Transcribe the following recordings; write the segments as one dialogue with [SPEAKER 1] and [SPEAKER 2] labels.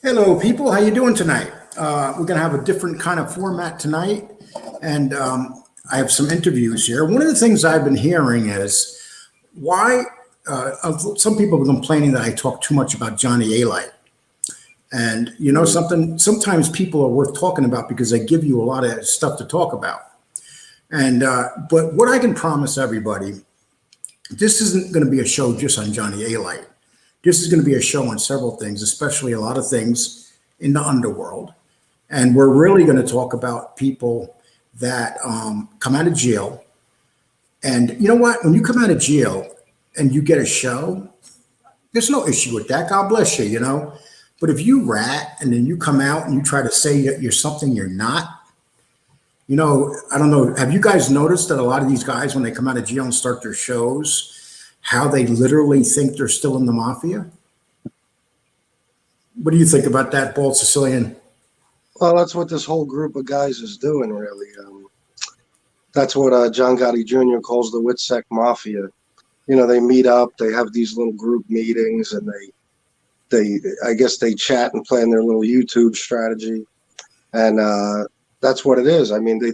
[SPEAKER 1] Hello, people. How you doing tonight? We're going to have a different kind of format tonight, and I have some interviews here. One of the things I've been hearing is why some people are complaining that I talk too much about Johnny Alite. And you know something, sometimes people are worth talking about because they give you a lot of stuff to talk about. And but what I can promise everybody, this isn't going to be a show just on Johnny Alite. This is going to be a show on several things, especially a lot of things in the underworld. And we're really going to talk about people that come out of jail. And you know what? When you come out of jail and you get a show, there's no issue with that. God bless you, you know. But if you rat and then you come out and you try to say that you're something you're not, you know, I don't know. Have you guys noticed that a lot of these guys, when they come out of jail and start their shows, how they literally think they're still in the mafia? What do you think about that, Bald Sicilian?
[SPEAKER 2] Well, that's what this whole group of guys is doing, really. That's what John Gotti Jr. calls the Witsec Mafia. You know, they meet up, they have these little group meetings, and I guess they chat and plan their little YouTube strategy. And that's what it is. I mean, I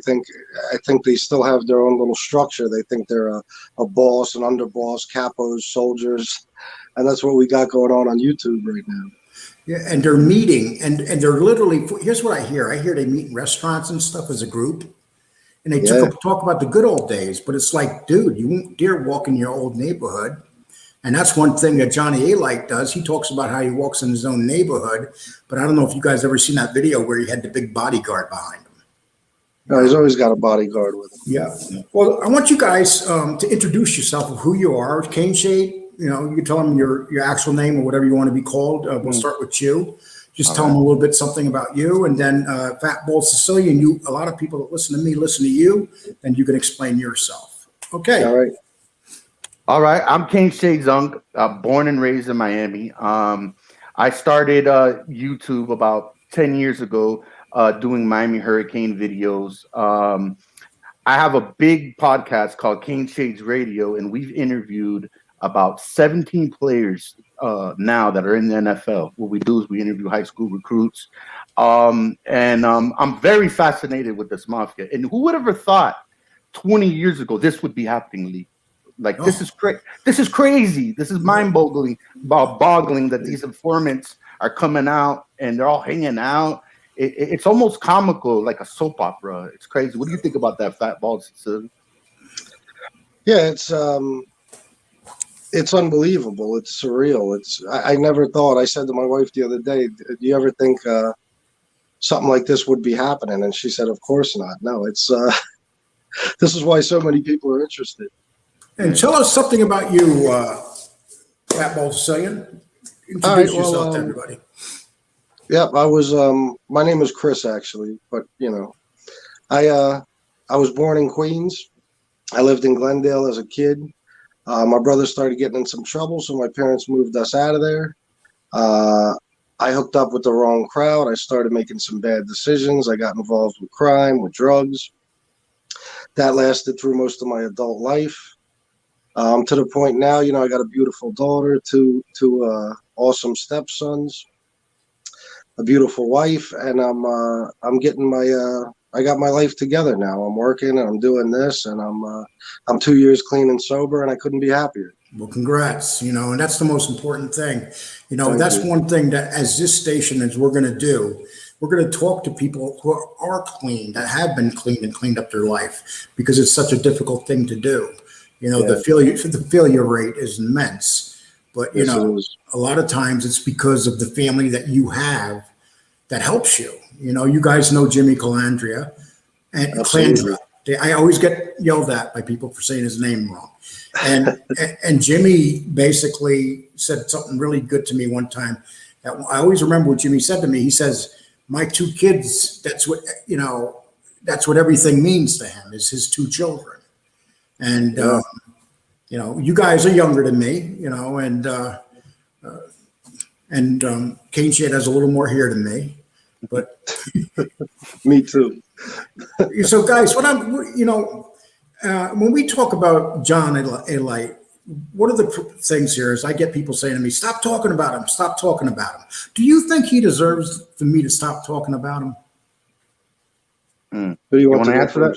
[SPEAKER 2] think they still have their own little structure. They think they're a boss, an underboss, capos, soldiers. And that's what we got going on YouTube right now.
[SPEAKER 1] Yeah, and they're meeting, and they're literally, here's what I hear. I hear they meet in restaurants and stuff as a group. And they talk about the good old days. But it's like, dude, you won't dare walk in your old neighborhood. And that's one thing that Johnny Alite does. He talks about how he walks in his own neighborhood. But I don't know if you guys ever seen that video where he had the big bodyguard behind him.
[SPEAKER 2] No, he's always got a bodyguard with him.
[SPEAKER 1] Yeah. Well, I want you guys to introduce yourself of who you are. Caneshade, you know, you can tell them your actual name or whatever you want to be called. We'll start with you. Just tell them a little bit something about you. And then Fat Bald Sicilian, a lot of people that listen to me listen to you, and you can explain yourself. Okay.
[SPEAKER 2] All right.
[SPEAKER 3] All right. I'm Caneshade Zunk, born and raised in Miami. I started YouTube about 10 years ago. Doing Miami Hurricane videos. I have a big podcast called Caneshade's Radio, and we've interviewed about 17 players now that are in the NFL. What we do is we interview high school recruits. I'm very fascinated with this mafia. And who would ever thought 20 years ago this would be happening, Lee? Like, this is crazy. This is mind-boggling that these informants are coming out and they're all hanging out. It's almost comical, like a soap opera. It's crazy. What do you think about that, Fat Bald Sicilian?
[SPEAKER 2] Yeah, it's unbelievable. It's surreal. I never thought. I said to my wife the other day, "Do you ever think something like this would be happening?" And she said, "Of course not. No, it's this is why so many people are interested."
[SPEAKER 1] And tell us something about you, Fat Bald Sicilian. Introduce yourself to everybody.
[SPEAKER 2] Yeah, I was. My name is Chris, actually, but you know, I was born in Queens. I lived in Glendale as a kid. My brother started getting in some trouble, so my parents moved us out of there. I hooked up with the wrong crowd. I started making some bad decisions. I got involved with crime, with drugs. That lasted through most of my adult life. To the point now, you know, I got a beautiful daughter, two awesome stepsons, a beautiful wife, and I'm getting I got my life together now. I'm working and I'm doing this, and I'm 2 years clean and sober, and I couldn't be happier.
[SPEAKER 1] Well, congrats, you know, and that's the most important thing. You know, that's one thing that as this station is we're going to do. We're going to talk to people who are clean, that have been clean and cleaned up their life, because it's such a difficult thing to do. You know, the failure rate is immense. But, you know, a lot of times it's because of the family that you have that helps you. You know, you guys know Jimmy Calandria and Calandra. I always get yelled at by people for saying his name wrong. And Jimmy basically said something really good to me one time. I always remember what Jimmy said to me. He says, my two kids, that's what everything means to him, is his two children. And, you know, you guys are younger than me, you know, and Caneshade has a little more hair than me, but
[SPEAKER 2] me too.
[SPEAKER 1] So guys, when we talk about John Alite, one of the things here is I get people saying to me, "Stop talking about him. Stop talking about him." Do you think he deserves for me to stop talking about him?
[SPEAKER 2] Who do you want
[SPEAKER 3] to answer that?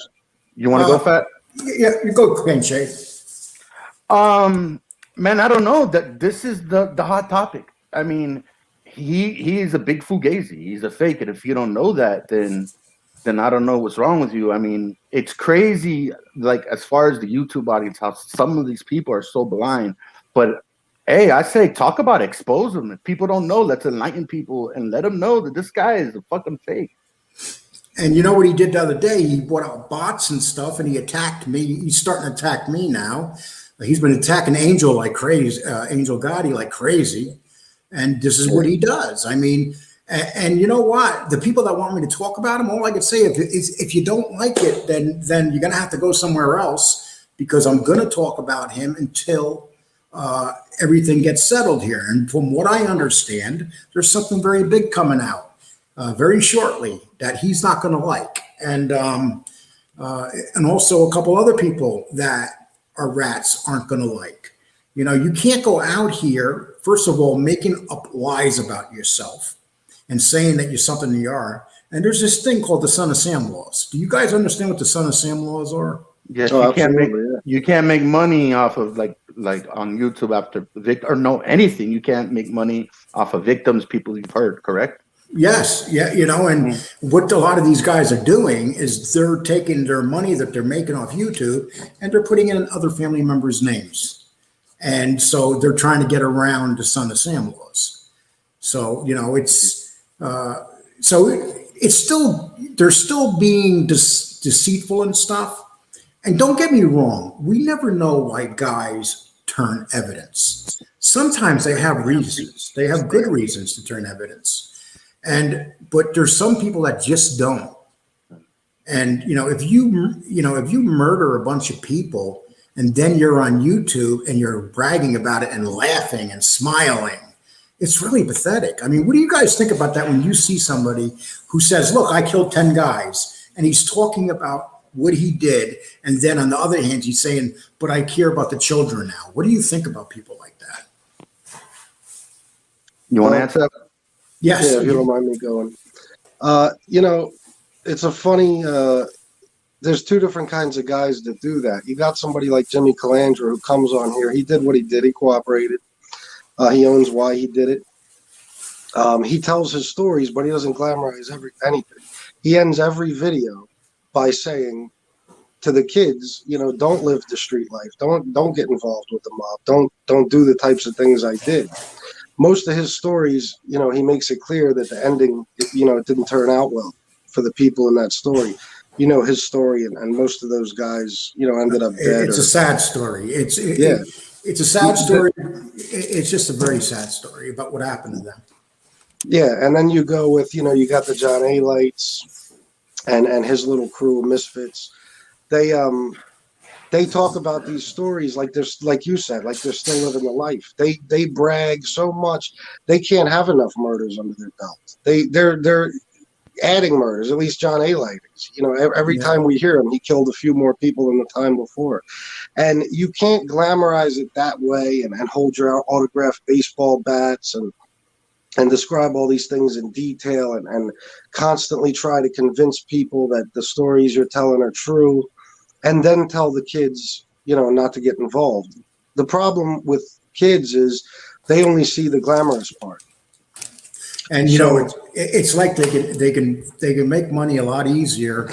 [SPEAKER 3] You want to go, Fat?
[SPEAKER 1] Yeah, you go, Caneshade.
[SPEAKER 3] Man, I don't know. That this is the hot topic. I mean, he is a big fugazi. He's a fake, and if you don't know that, then I don't know what's wrong with you. I mean, it's crazy. Like as far as the YouTube audience, how some of these people are so blind. But hey, I say talk about it, expose them. If people don't know, let's enlighten people and let them know that this guy is a fucking fake.
[SPEAKER 1] And you know what he did the other day? He brought out bots and stuff, and he attacked me. He's starting to attack me now. He's been attacking Angel like crazy, Angel Gotti like crazy. And this is what he does. I mean, and you know what? The people that want me to talk about him, all I can say is if you don't like it, then you're going to have to go somewhere else, because I'm going to talk about him until everything gets settled here. And from what I understand, there's something very big coming out very shortly that he's not going to like. And also a couple other people that are rats aren't going to like. You know, you can't go out here, first of all, making up lies about yourself and saying that you're something you are. And there's this thing called the Son of Sam laws. Do you guys understand what the Son of Sam laws are?
[SPEAKER 3] Yes, you can't make money off of like on YouTube after anything. You can't make money off of victims, people you've hurt, correct?
[SPEAKER 1] Yes, yeah, you know, and what a lot of these guys are doing is they're taking their money that they're making off YouTube and they're putting it in other family members' names. And so they're trying to get around the Son of Sam laws. So, you know, it's still, they're still being deceitful and stuff. And don't get me wrong, we never know why guys turn evidence. Sometimes they have reasons. They have good reasons to turn evidence. But there's some people that just don't. And, you know, if you murder a bunch of people and then you're on YouTube and you're bragging about it and laughing and smiling, it's really pathetic. I mean, what do you guys think about that when you see somebody who says, look, I killed 10 guys, and he's talking about what he did, and then on the other hand, he's saying, but I care about the children now. What do you think about people like that?
[SPEAKER 3] You want to answer that?
[SPEAKER 1] Yes.
[SPEAKER 2] Yeah, if you don't mind me going. You know, it's a funny, there's two different kinds of guys that do that. You got somebody like Jimmy Calandra who comes on here. He did what he did. He cooperated. He owns why he did it. He tells his stories, but he doesn't glamorize anything. He ends every video by saying to the kids, you know, don't live the street life. Don't get involved with the mob. Don't do the types of things I did. Most of his stories, you know, he makes it clear that the ending, you know, it didn't turn out well for the people in that story. You know his story, and most of those guys, you know, ended up dead.
[SPEAKER 1] It's a sad story. It's a sad story. It's just a very sad story about what happened to them.
[SPEAKER 2] Yeah, and then you go with, you know, you got the Johnny Alites and his little crew of misfits. They talk about these stories like they're, like you said, like they're still living the life. They brag so much they can't have enough murders under their belt. They're adding murders. At least John Alites. You know, every time we hear him, he killed a few more people than the time before. And you can't glamorize it that way and hold your autographed baseball bats and describe all these things in detail and constantly try to convince people that the stories you're telling are true, and then tell the kids, you know, not to get involved. The problem with kids is they only see the glamorous part.
[SPEAKER 1] And you know, it's like they can make money a lot easier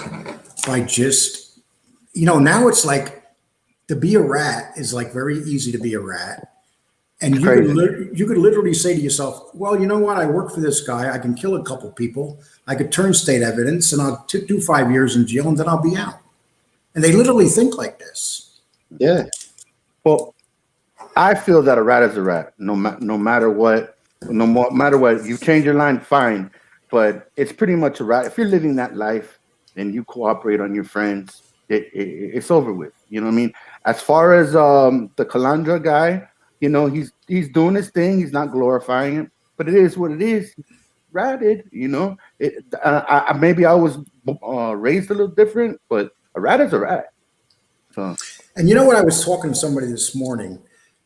[SPEAKER 1] by just, you know, now it's like to be a rat is like very easy to be a rat. And you could literally say to yourself, well, you know what? I work for this guy. I can kill a couple people. I could turn state evidence and I'll do 5 years in jail and then I'll be out. And they literally think like this.
[SPEAKER 2] Yeah.
[SPEAKER 3] Well, I feel that a rat is a rat, no matter what. No matter what, you change your line, fine. But it's pretty much a rat. If you're living that life and you cooperate on your friends, it's over with. You know what I mean? As far as the Calandra guy, you know, he's doing his thing. He's not glorifying it, but it is what it is. Ratted, you know. Maybe I was raised a little different, but a rat is a rat. So.
[SPEAKER 1] And you know what? I was talking to somebody this morning,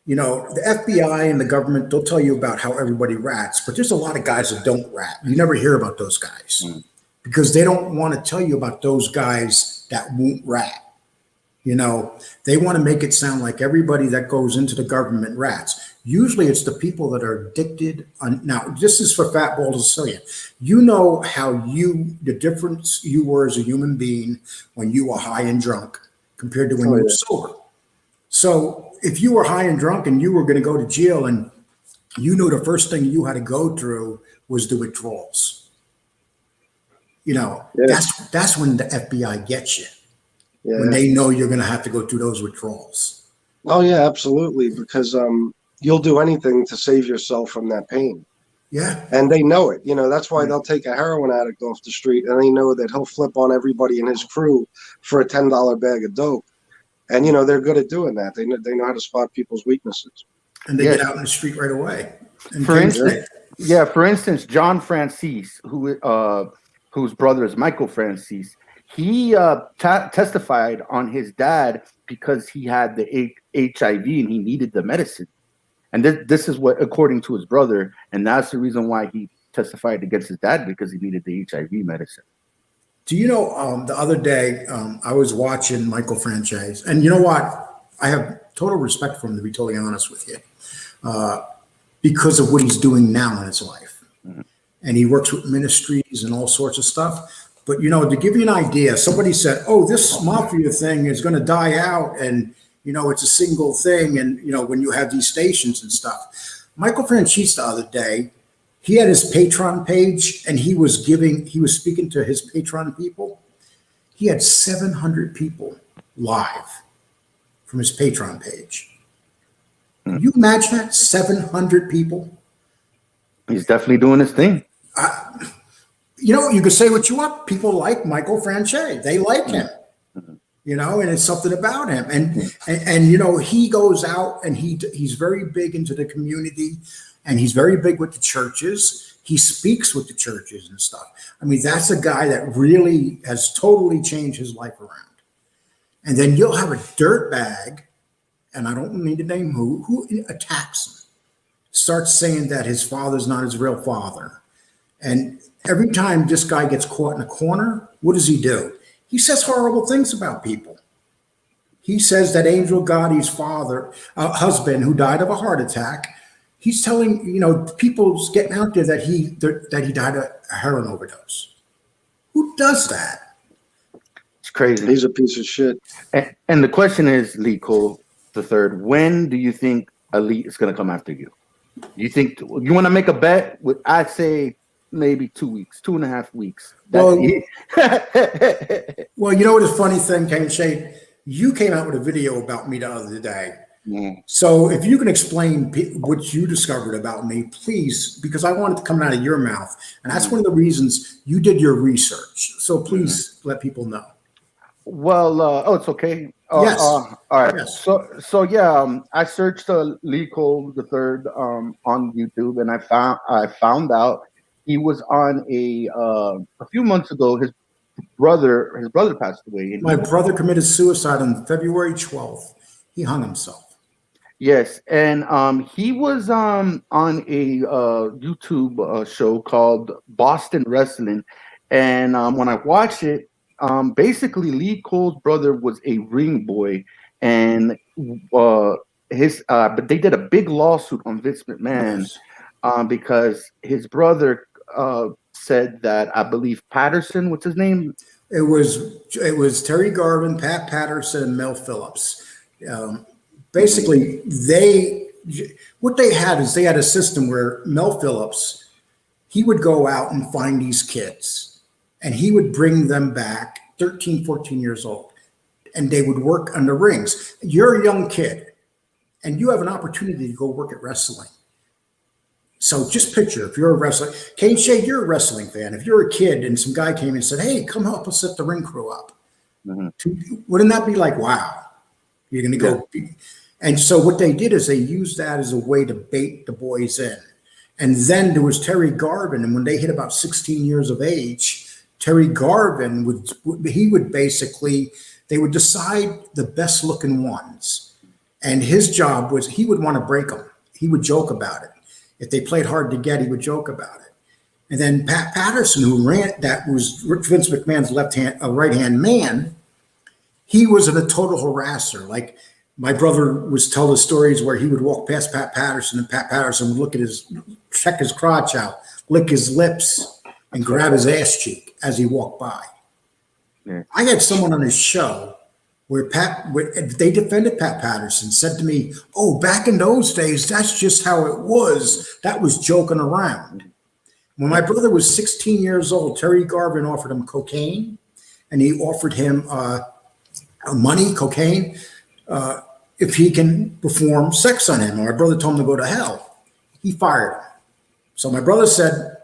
[SPEAKER 1] You know, the FBI and the government, they'll tell you about how everybody rats, but there's a lot of guys that don't rat. You never hear about those guys because they don't want to tell you about those guys that won't rat. You know, they want to make it sound like everybody that goes into the government rats. Usually it's the people that are addicted. Now, this is for Fat Bald Sicilian. You know how the difference you were as a human being when you were high and drunk compared to when you were sober. So if you were high and drunk and you were going to go to jail and you knew the first thing you had to go through was the withdrawals, you know, that's when the FBI gets you. Yeah. When they know you're going to have to go through those withdrawals.
[SPEAKER 2] Oh yeah, absolutely. Because you'll do anything to save yourself from that pain.
[SPEAKER 1] Yeah.
[SPEAKER 2] And they know it. You know, that's why they'll take a heroin addict off the street and they know that he'll flip on everybody in his crew for a $10 bag of dope. And, you know, they're good at doing that. They know how to spot people's weaknesses.
[SPEAKER 1] And they get out in the street right away.
[SPEAKER 3] For instance, John Francis, whose brother is Michael Francis, he testified on his dad because he had the HIV and he needed the medicine. And this is what, according to his brother, and that's the reason why he testified against his dad, because he needed the HIV medicine.
[SPEAKER 1] Do you know, the other day, I was watching Michael Franchise, and you know what? I have total respect for him, to be totally honest with you, because of what he's doing now in his life. Mm-hmm. And he works with ministries and all sorts of stuff. But, you know, to give you an idea, somebody said, oh, this mafia thing is going to die out. And, you know, it's a single thing. And, you know, when you have these stations and stuff. Michael Franchise the other day, he had his Patreon page and he was speaking to his Patreon people. He had 700 people live from his Patreon page. Can you imagine that? 700 people?
[SPEAKER 3] He's definitely doing his thing.
[SPEAKER 1] You know, you can say what you want. People like Michael Franchise. They like him, you know, and it's something about him. And you know, he goes out and he's very big into the community and he's very big with the churches. He speaks with the churches and stuff. I mean, that's a guy that really has totally changed his life around. And then you'll have a dirtbag, and I don't need to name who attacks him, starts saying that his father's not his real father. And every time this guy gets caught in a corner, what does he do? He says horrible things about people. He says that Angel Gotti's husband, who died of a heart attack, he's telling, you know, people's getting out there that he died of a heroin overdose. Who does that?
[SPEAKER 3] It's crazy.
[SPEAKER 2] He's a piece of shit.
[SPEAKER 3] And the question is, Lee Cole III, when do you think Elite is going to come after you? You think you want to make a bet? I'd say maybe 2 weeks, 2.5 weeks.
[SPEAKER 1] Well, you know what the funny thing, Caneshade? You came out with a video about me the other day. Mm. So if you can explain what you discovered about me, please, because I want it to come out of your mouth. And that's one of the reasons you did your research. So please let people know.
[SPEAKER 3] Well, it's okay.
[SPEAKER 1] Yes.
[SPEAKER 3] All right.
[SPEAKER 1] Yes.
[SPEAKER 3] So yeah, I searched Lee Cole III on YouTube, and I found out he was on a few months ago. His brother passed away.
[SPEAKER 1] My brother committed suicide on February 12th. He hung himself.
[SPEAKER 3] Yes, and he was on a YouTube show called Boston Wrestling, and when I watched it, basically Lee Cole's brother was a ring boy, and but they did a big lawsuit on Vince McMahon because his brother said that, I believe Patterson, what's his name?
[SPEAKER 1] It was Terry Garvin, Pat Patterson, and Mel Phillips. Basically, they had a system where Mel Phillips, he would go out and find these kids and he would bring them back 13, 14 years old, and they would work on the rings. You're a young kid and you have an opportunity to go work at wrestling. So just picture, if you're a wrestler, Caneshade, you're a wrestling fan. If you're a kid and some guy came and said, hey, come help us set the ring crew up. Mm-hmm. Wouldn't that be like, wow, you're going to go. Yeah. And so what they did is they used that as a way to bait the boys in. And then there was Terry Garvin. And when they hit about 16 years of age, Terry Garvin they would decide the best looking ones. And his job was he would want to break them. He would joke about it. If they played hard to get, he would joke about it. And then Pat Patterson, who ran, that was Vince McMahon's right hand man, he was a total harasser. Like my brother was tell the stories where he would walk past Pat Patterson, and Pat Patterson would look at check his crotch out, lick his lips, and grab his ass cheek as he walked by. Yeah. I had someone on his show where they defended Pat Patterson, said to me, "Oh, back in those days, that's just how it was. That was joking around." When my brother was 16 years old, Terry Garvin offered him cocaine, and he offered him money, cocaine, if he can perform sex on him. And my brother told him to go to hell. He fired him. So my brother said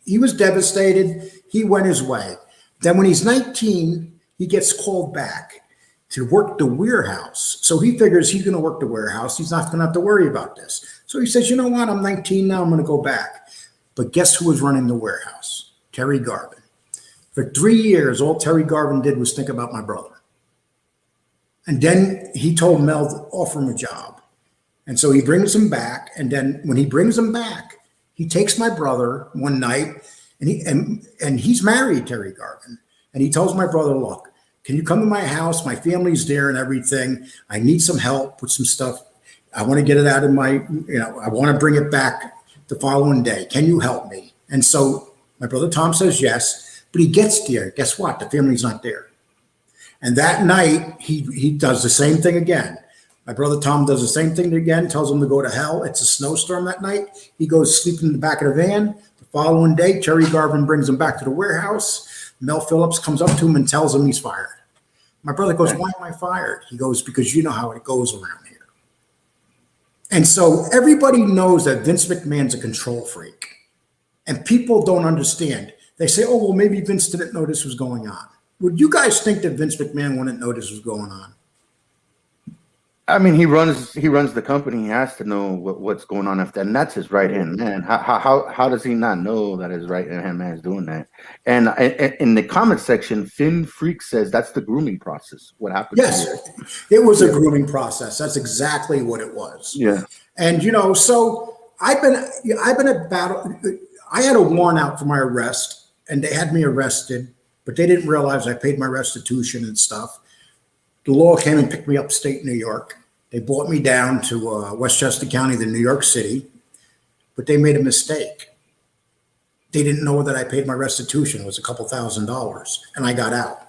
[SPEAKER 1] he was devastated. He went his way. Then when he's 19, he gets called back to work the warehouse. So he figures he's going to work the warehouse. He's not going to have to worry about this. So he says, you know what? I'm 19 now. I'm going to go back. But guess who was running the warehouse? Terry Garvin. For 3 years, all Terry Garvin did was think about my brother. And then he told Mel to offer him a job. And so he brings him back. And then when he brings him back, he takes my brother one night, and he's married, Terry Garvin. And he tells my brother, look, can you come to my house? My family's there and everything. I need some help with some stuff. I want to get it out of I want to bring it back the following day. Can you help me? And so my brother Tom says yes, but he gets there. Guess what? The family's not there. And that night, he does the same thing again. My brother Tom does the same thing again, tells him to go to hell. It's a snowstorm that night. He goes sleep in the back of the van. The following day, Terry Garvin brings him back to the warehouse. Mel Phillips comes up to him and tells him he's fired. My brother goes, why am I fired? He goes, because you know how it goes around here. And so everybody knows that Vince McMahon's a control freak. And people don't understand. They say, oh, well, maybe Vince didn't know this was going on. Would you guys think that Vince McMahon wouldn't know this was going on?
[SPEAKER 3] I mean, he runs the company. He has to know what's going on after, and that's his right hand man. How does he not know that his right hand man is doing that? And in the comment section, Finn Freak says that's the grooming process. What happened?
[SPEAKER 1] Yes, it was a grooming process. That's exactly what it was.
[SPEAKER 3] Yeah.
[SPEAKER 1] And so I've been at battle. I had a warrant out for my arrest, and they had me arrested, but they didn't realize I paid my restitution and stuff. The law came and picked me up upstate New York. They brought me down to Westchester County, the New York City, but they made a mistake. They didn't know that I paid my restitution. It was a couple $1,000s, and I got out.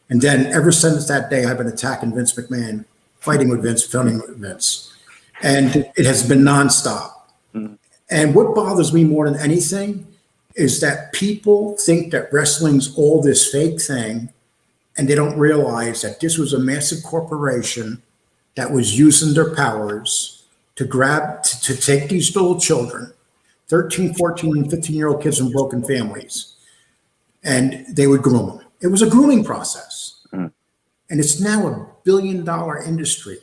[SPEAKER 1] And then ever since that day, I've been attacking Vince McMahon, fighting with Vince, filming with Vince. And it has been nonstop. Mm-hmm. And what bothers me more than anything is that people think that wrestling's all this fake thing, and they don't realize that this was a massive corporation that was using their powers to take these little children, 13, 14, and 15-year-old kids from broken families, and they would groom them. It was a grooming process. Mm. And it's now a billion-dollar industry.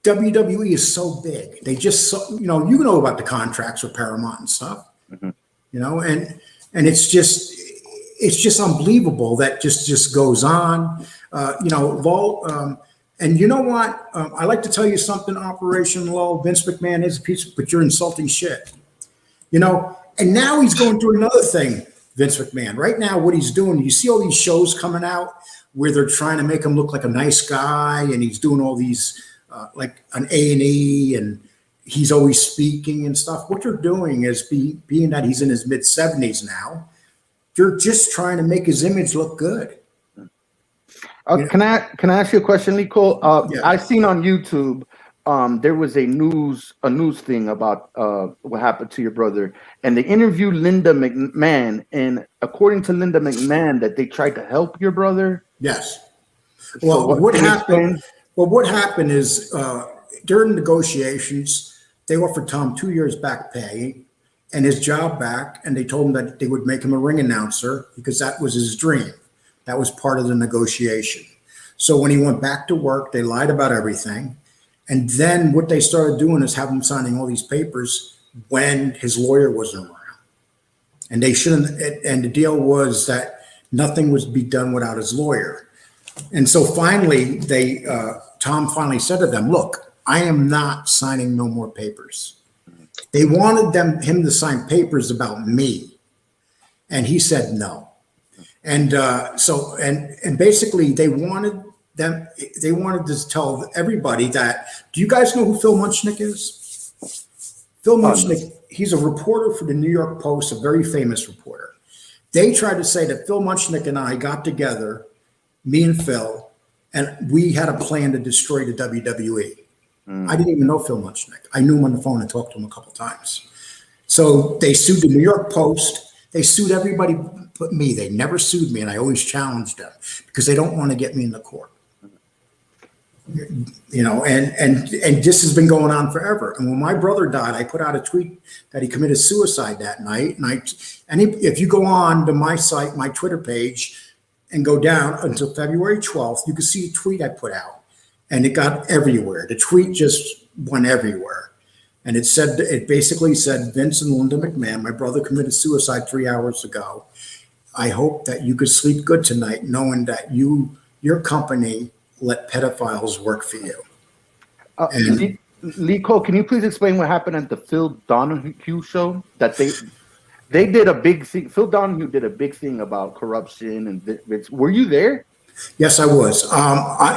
[SPEAKER 1] WWE is so big. They just, you know about the contracts with Paramount and stuff, mm-hmm. And it's just unbelievable that just goes on, and you know what? I like to tell you something, Operation Low. Vince McMahon is a piece, but you're insulting shit, and now he's going through another thing, Vince McMahon. Right now, what he's doing, you see all these shows coming out where they're trying to make him look like a nice guy, and he's doing all these, like an A&E, and he's always speaking and stuff. What they're doing is being that he's in his mid-70s now, you're just trying to make his image look good.
[SPEAKER 3] Can I ask you a question, Nico?
[SPEAKER 1] Yeah.
[SPEAKER 3] I seen on YouTube there was a news thing about what happened to your brother, and they interviewed Linda McMahon, and according to Linda McMahon, that they tried to help your brother.
[SPEAKER 1] Yes. Well, so what happened? Well, what happened is during negotiations, they offered Tom 2 years back pay and his job back, and they told him that they would make him a ring announcer because that was his dream. That was part of the negotiation. So when he went back to work, they lied about everything. And then what they started doing is have him signing all these papers when his lawyer wasn't around. And they shouldn't, and the deal was that nothing was be done without his lawyer. And so finally, Tom finally said to them, look, I am not signing no more papers. They wanted him to sign papers about me. And he said no. And and basically they wanted to tell everybody that, do you guys know who Phil Muchnick is? Phil Muchnick, he's a reporter for the New York Post, a very famous reporter. They tried to say that Phil Muchnick and I got together, me and Phil, and we had a plan to destroy the WWE. I didn't even know Phil Muchnick. I knew him on the phone and talked to him a couple times. So they sued the New York Post. They sued everybody but me. They never sued me, and I always challenged them because they don't want to get me in the court. You know, and this has been going on forever. And when my brother died, I put out a tweet that he committed suicide that night. And if you go on to my site, my Twitter page, and go down until February 12th, you can see a tweet I put out, and it got everywhere. The tweet just went everywhere. And it basically said, Vince and Linda McMahon, my brother committed suicide 3 hours ago. I hope that you could sleep good tonight knowing that your company let pedophiles work for you.
[SPEAKER 3] Lee Cole, can you please explain what happened at the Phil Donahue show? That they did a big thing. Phil Donahue did a big thing about corruption and Vince. Were you there?
[SPEAKER 1] Yes, I was.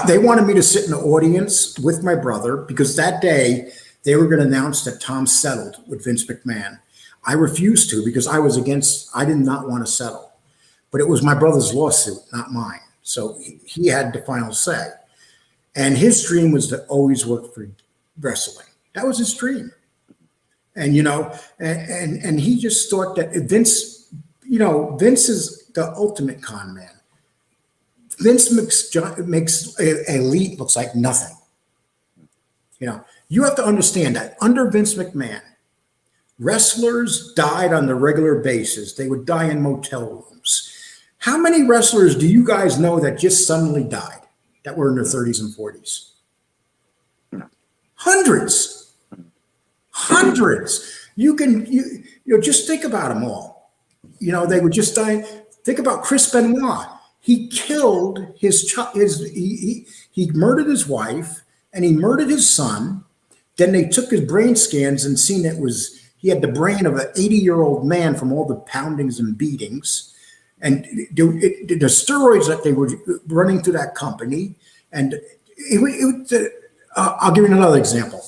[SPEAKER 1] They wanted me to sit in the audience with my brother because that day they were going to announce that Tom settled with Vince McMahon. I refused to because I did not want to settle. But it was my brother's lawsuit, not mine. So he had the final say. And his dream was to always work for wrestling. That was his dream. And, you know, and he just thought that Vince is the ultimate con man. Vince makes elite looks like nothing. You know, you have to understand that under Vince McMahon, wrestlers died on the regular basis. They would die in motel rooms. How many wrestlers do you guys know that just suddenly died that were in their 30s and 40s? Hundreds. You just think about them all. You know, they would just die. Think about Chris Benoit. He killed he murdered his wife and he murdered his son. Then they took his brain scans and seen he had the brain of an 80-year-old man from all the poundings and beatings. And the steroids that they were running through that company. And I'll give you another example.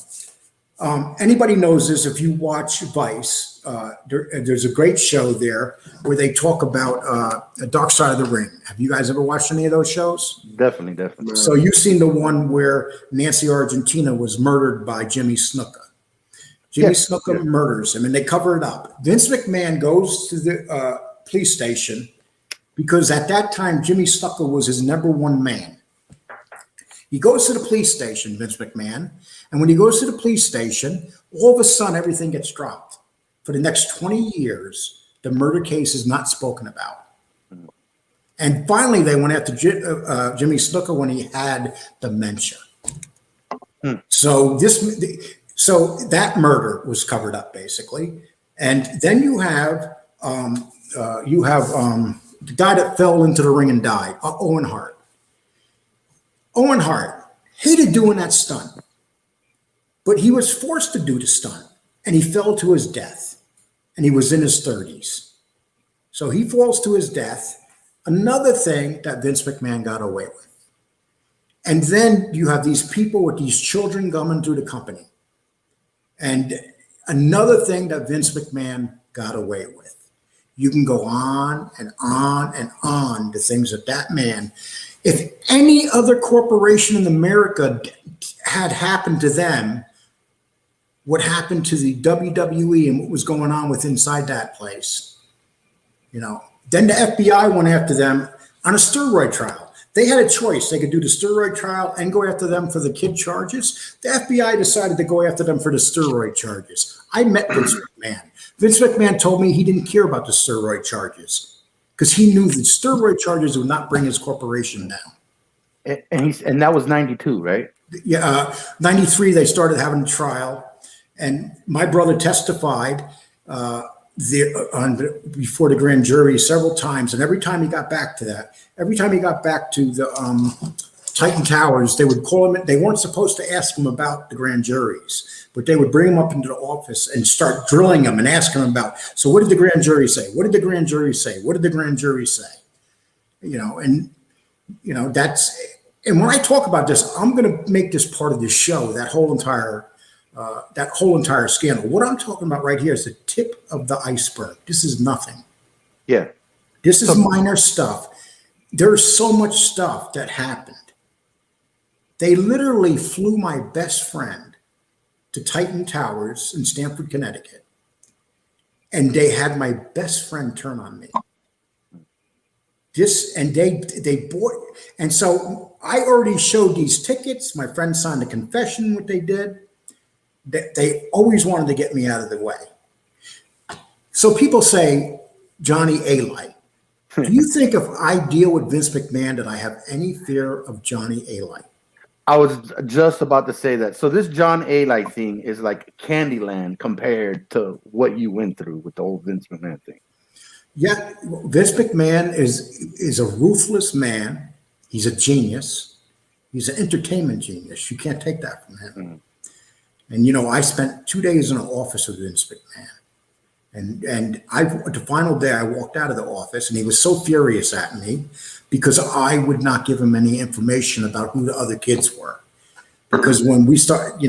[SPEAKER 1] Anybody knows this if you watch Vice. There's a great show there where they talk about the Dark Side of the Ring. Have you guys ever watched any of those shows?
[SPEAKER 3] Definitely.
[SPEAKER 1] So you've seen the one where Nancy Argentina was murdered by Jimmy Snuka. Jimmy Snuka murders him, and they cover it up. Vince McMahon goes to the police station because at that time, Jimmy Snuka was his number one man. He goes to the police station, Vince McMahon, and when he goes to the police station, all of a sudden, everything gets dropped. For the next 20 years, the murder case is not spoken about. And finally, they went after Jimmy Snuka when he had dementia. So that murder was covered up, basically. And then you have the guy that fell into the ring and died, Owen Hart. Owen Hart hated doing that stunt, but he was forced to do the stunt, and he fell to his death, and he was in his 30s. So he falls to his death. Another thing that Vince McMahon got away with. And then you have these people with these children coming through the company. And another thing that Vince McMahon got away with. You can go on and on and on the things that man, if any other corporation in America had happened to them, what happened to the WWE and what was going on with inside that place, you know, then the FBI went after them on a steroid trial. They had a choice. They could do the steroid trial and go after them for the kid charges. The FBI decided to go after them for the steroid charges. I met Vince McMahon. Vince McMahon told me he didn't care about the steroid charges because he knew the steroid charges would not bring his corporation down.
[SPEAKER 3] And that was 92, right?
[SPEAKER 1] Yeah, 93, they started having a trial. And my brother testified before the grand jury several times. And every time he got back to the Titan Towers, they would call him. They weren't supposed to ask him about the grand juries, but they would bring him up into the office and start drilling him and asking him about. So, what did the grand jury say? What did the grand jury say? What did the grand jury say? And that's. And when I talk about this, I'm going to make this part of the show. That whole entire scandal. What I'm talking about right here is the tip of the iceberg. This is nothing.
[SPEAKER 3] Yeah.
[SPEAKER 1] This is minor stuff. There's so much stuff that happened. They literally flew my best friend to Titan Towers in Stamford, Connecticut, and they had my best friend turn on me. They bought, and so I already showed these tickets. My friend signed a confession. What they did, they always wanted to get me out of the way. So people say, Johnny Alite. Do you think if I deal with Vince McMahon that I have any fear of Johnny Alites?
[SPEAKER 3] I was just about to say that. So this John Alite thing is like Candyland compared to what you went through with the whole Vince McMahon thing.
[SPEAKER 1] Yeah, Vince McMahon is a ruthless man. He's a genius. He's an entertainment genius. You can't take that from him. And I spent 2 days in the office with Vince McMahon. And the final day I walked out of the office and he was so furious at me because I would not give him any information about who the other kids were. Because when we started,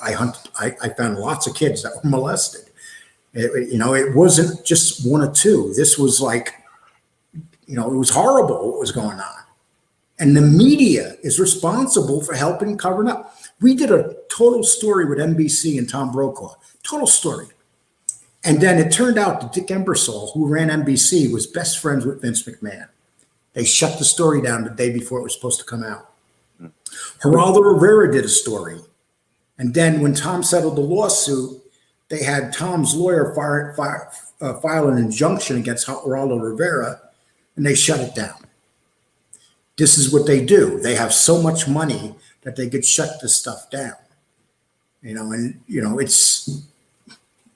[SPEAKER 1] I found lots of kids that were molested. It wasn't just one or two. This was like, it was horrible what was going on. And the media is responsible for helping cover it up. We did a total story with NBC and Tom Brokaw, total story. And then it turned out that Dick Ebersol, who ran NBC, was best friends with Vince McMahon. They shut the story down the day before it was supposed to come out. Geraldo Rivera did a story. And then when Tom settled the lawsuit, they had Tom's lawyer file an injunction against Geraldo Rivera, and they shut it down. This is what they do. They have so much money that they could shut this stuff down. It's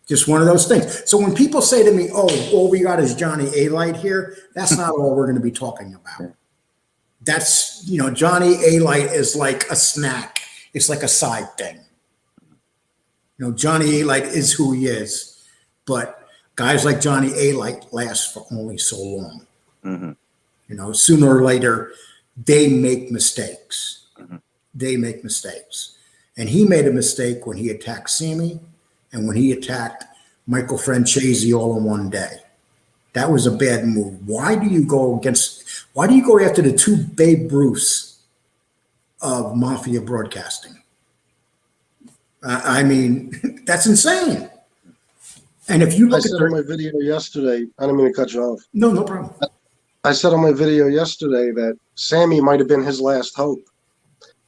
[SPEAKER 1] just one of those things. So when people say to me, oh, all we got is Johnny Alite here, that's not all we're going to be talking about. That's, Johnny Alite is like a snack. It's like a side thing. Johnny Alite is who he is, but guys like Johnny Alite last for only so long. Mm-hmm. Sooner or later, they make mistakes. Mm-hmm. They make mistakes. And he made a mistake when he attacked Sammy and when he attacked Michael Francesi all in one day. That was a bad move. Why do you go after the two Babe Ruths of Mafia broadcasting? That's insane. And if you look
[SPEAKER 2] I said on my video yesterday, I didn't mean to cut you off.
[SPEAKER 1] No problem.
[SPEAKER 2] I said on my video yesterday that Sammy might have been his last hope.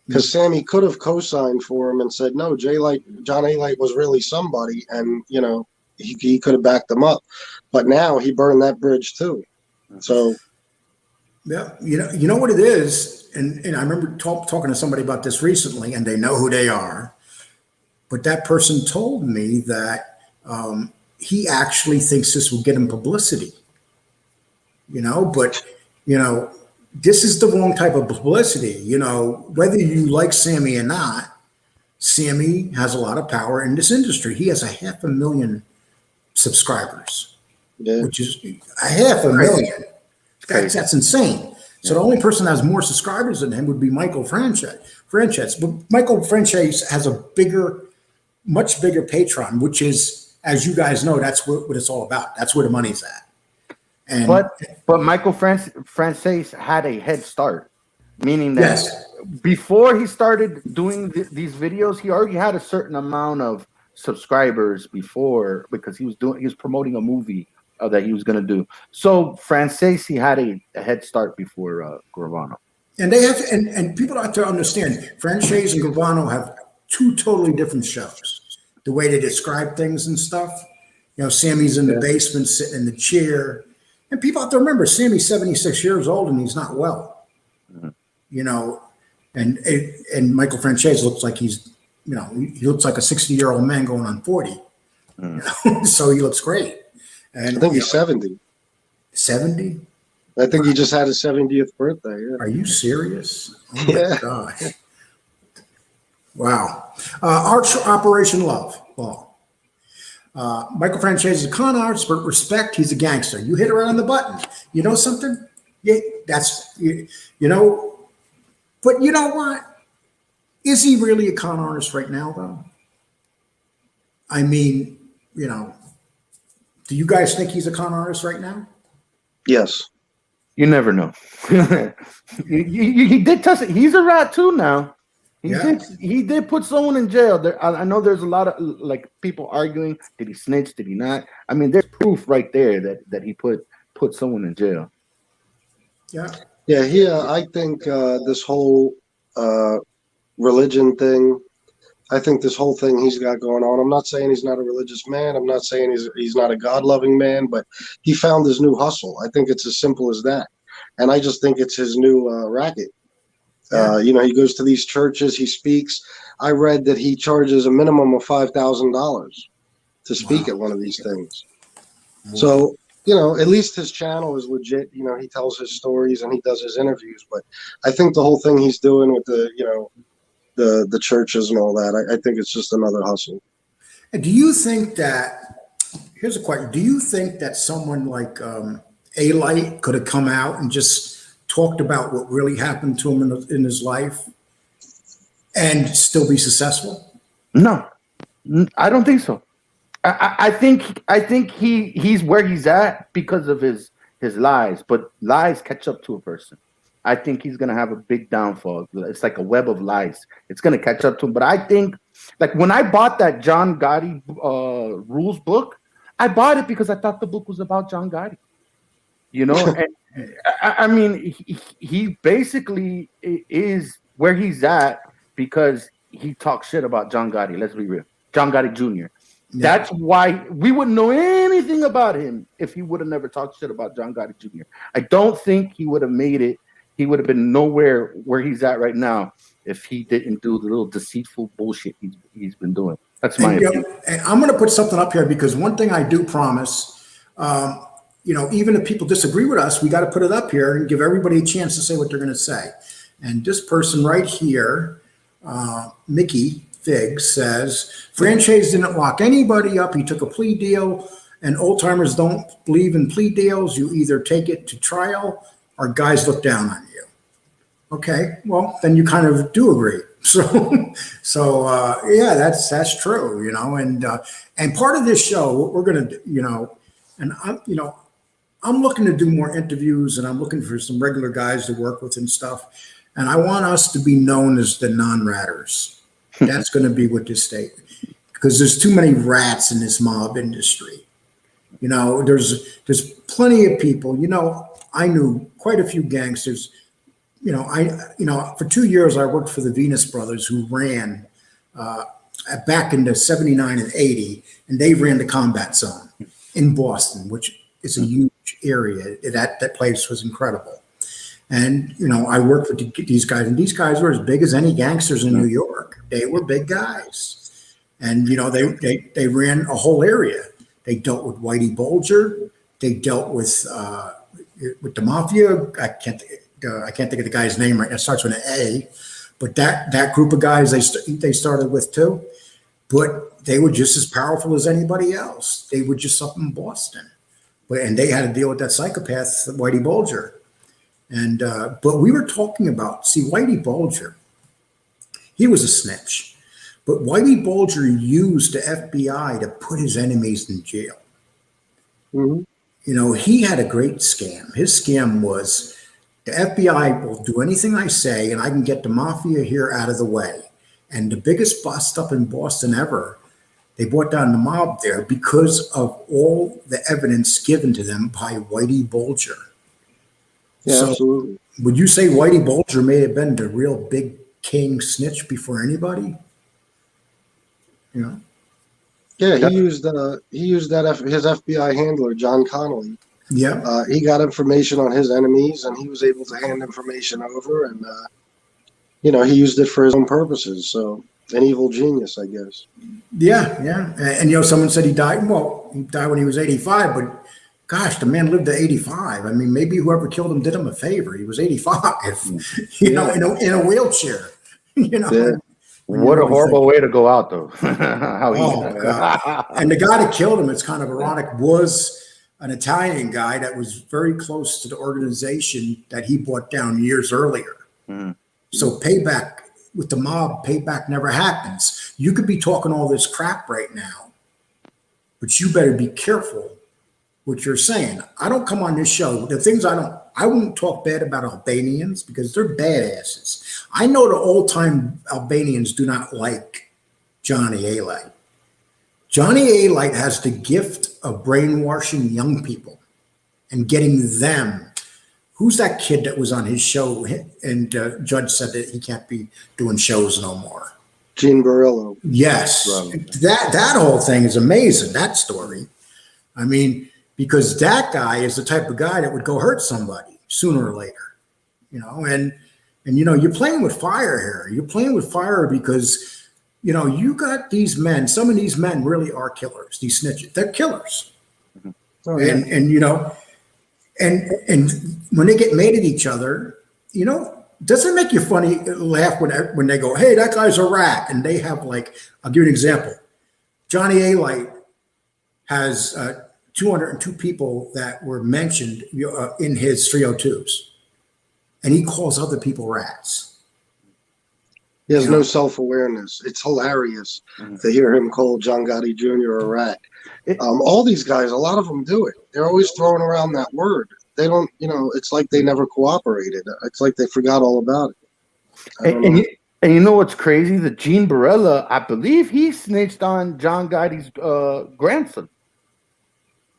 [SPEAKER 2] Because Sammy could have co-signed for him and said, no, John Alite was really somebody. And, he could have backed him up. But now he burned that bridge too. So.
[SPEAKER 1] Yeah, you know what it is? And I remember talking to somebody about this recently, and they know who they are. But that person told me that he actually thinks this will get him publicity. This is the wrong type of publicity. Whether you like Sammy or not, Sammy has a lot of power in this industry. He has 500,000 subscribers, which is 500,000. That's insane. So the only person that has more subscribers than him would be Michael Franchise. But Michael Franchise has a much bigger Patreon, which is, as you guys know, that's what it's all about. That's where the money's at.
[SPEAKER 3] But Michael Franchise had a head start, meaning that before he started doing these videos, he already had a certain amount of subscribers before, because he was promoting a movie that he was going to do. So Franchise had a head start before Gravano.
[SPEAKER 1] And they have, and people have to understand, Franchise and Gravano have two totally different shows. The way they describe things and stuff. Sammy's in the basement sitting in the chair. And people have to remember, Sammy's 76 years old and he's not well. Mm-hmm. And Michael Franchise looks like he looks like a 60-year-old man going on 40. Mm-hmm. So he looks great. And
[SPEAKER 2] I think he's 70.
[SPEAKER 1] 70?
[SPEAKER 2] I think he just had his 70th birthday. Yeah.
[SPEAKER 1] Are you serious? Oh
[SPEAKER 2] Yeah.
[SPEAKER 1] my gosh. Wow. Arch Operation Love. Well, Michael Franchese is a con artist, but respect, he's a gangster. You hit it right on the button. You know something? Yeah, but you know what? Is he really a con artist right now, though? I mean, do you guys think he's a con artist right now?
[SPEAKER 2] Yes.
[SPEAKER 3] You never know. He did test it. He's a rat too now. He did put someone in jail. I know there's a lot of like people arguing. Did he snitch? Did he not? I mean, there's proof right there that he put someone in jail.
[SPEAKER 1] Yeah.
[SPEAKER 2] Yeah. I think this whole religion thing. I think this whole thing he's got going on. I'm not saying he's not a religious man. I'm not saying he's not a God-loving man, but he found his new hustle. I think it's as simple as that. And I just think it's his new racket.
[SPEAKER 1] Yeah.
[SPEAKER 2] He goes to these churches, he speaks. I read that he charges a minimum of $5,000 to speak at one of these things. So, at least his channel is legit. He tells his stories and he does his interviews. But I think the whole thing he's doing with the churches and all that, I think it's just another hustle.
[SPEAKER 1] And do you think that, here's a question, do you think that someone like Alite could have come out and just talked about what really happened to him in his life and still be successful?
[SPEAKER 3] No, I don't think so. I think he's where he's at because of his lies, but lies catch up to a person. I think he's going to have a big downfall. It's like a web of lies. It's going to catch up to him. But I think, like, when I bought that John Gotti rules book, I bought it because I thought the book was about John Gotti. And, I mean, he basically is where he's at because he talks shit about John Gotti. Let's be real. John Gotti Jr. Yeah. That's why we wouldn't know anything about him if he would have never talked shit about John Gotti Jr. I don't think he would have made it. He would have been nowhere where he's at right now if he didn't do the little deceitful bullshit he's been doing. That's my opinion.
[SPEAKER 1] And I'm going to put something up here because one thing I do promise, even if people disagree with us, we got to put it up here and give everybody a chance to say what they're going to say. And this person right here, Mickey Figs, says, Franchise didn't lock anybody up. He took a plea deal, and old timers don't believe in plea deals. You either take it to trial or guys look down on you. Okay, well, then you kind of do agree. So yeah, that's true, and part of this show, what we're going to do, and I'm looking to do more interviews, and I'm looking for some regular guys to work with and stuff. And I want us to be known as the non-ratters. That's going to be what this state, because there's too many rats in this mob industry. There's plenty of people. I knew quite a few gangsters. For 2 years I worked for the Venus Brothers, who ran back into '79 and '80, and they ran the combat zone in Boston, which is a huge area. That place was incredible. And I worked with these guys, and these guys were as big as any gangsters in New York. They were big guys, and they ran a whole area. They dealt with Whitey Bulger. They dealt with the mafia. I can't think of the guy's name right now. It starts with an A, but that group of guys they started with too. But they were just as powerful as anybody else. They were just up in Boston, and they had to deal with that psychopath, Whitey Bulger. And but we were talking about, Whitey Bulger, he was a snitch, but Whitey Bulger used the FBI to put his enemies in jail. Mm-hmm. He had a great scam. His scam was, the FBI will do anything I say, and I can get the mafia here out of the way. And the biggest bust up in Boston ever, they brought down the mob there because of all the evidence given to them by Whitey Bulger.
[SPEAKER 2] Yeah,
[SPEAKER 1] so
[SPEAKER 2] absolutely.
[SPEAKER 1] Would you say Whitey Bulger may have been the real big king snitch before anybody?
[SPEAKER 2] Yeah, he used his FBI handler, John Connolly.
[SPEAKER 1] Yeah,
[SPEAKER 2] he got information on his enemies, and he was able to hand information over, and he used it for his own purposes. So, an evil genius, I guess.
[SPEAKER 1] Yeah, and someone said he died. Well, he died when he was 85, but gosh, the man lived to 85. I mean, maybe whoever killed him did him a favor. He was 85, you know, in a wheelchair, you know.
[SPEAKER 2] Yeah.
[SPEAKER 3] What a horrible way to go out, though. How
[SPEAKER 1] God. And the guy that killed him, it's kind of ironic, was an Italian guy that was very close to the organization that he brought down years earlier.
[SPEAKER 3] Mm.
[SPEAKER 1] So payback with the mob, payback never happens. You could be talking all this crap right now, but you better be careful what you're saying. I don't come on this show. The things I won't talk bad about Albanians because they're badasses. I know the old-time Albanians do not like Johnny Alite. Johnny Alite has the gift of brainwashing young people and getting them. Who's that kid that was on his show and Judge said that he can't be doing shows no more?
[SPEAKER 2] Gene Barillo.
[SPEAKER 1] Yes. That whole thing is amazing, that story. I mean, because that guy is the type of guy that would go hurt somebody sooner or later, you know, and you know, you're playing with fire here. You're playing with fire because, you know, you got these men, some of these men really are killers, these snitches, they're killers.
[SPEAKER 2] Oh, yeah.
[SPEAKER 1] And you know, and when they get mad at each other, you know, doesn't it make you funny, laugh when they go, hey, that guy's a rat. And they have like, I'll give you an example. Johnny Alite has 202 people that were mentioned in his 302s. And he calls other people rats.
[SPEAKER 2] He has no self-awareness. It's hilarious to hear him call John Gotti Jr. a rat. All these guys, a lot of them do it. They're always throwing around that word. They don't, you know, it's like they never cooperated. It's like they forgot all about it.
[SPEAKER 3] And you know what's crazy? The Gene Barella, I believe he snitched on John Gotti's grandson.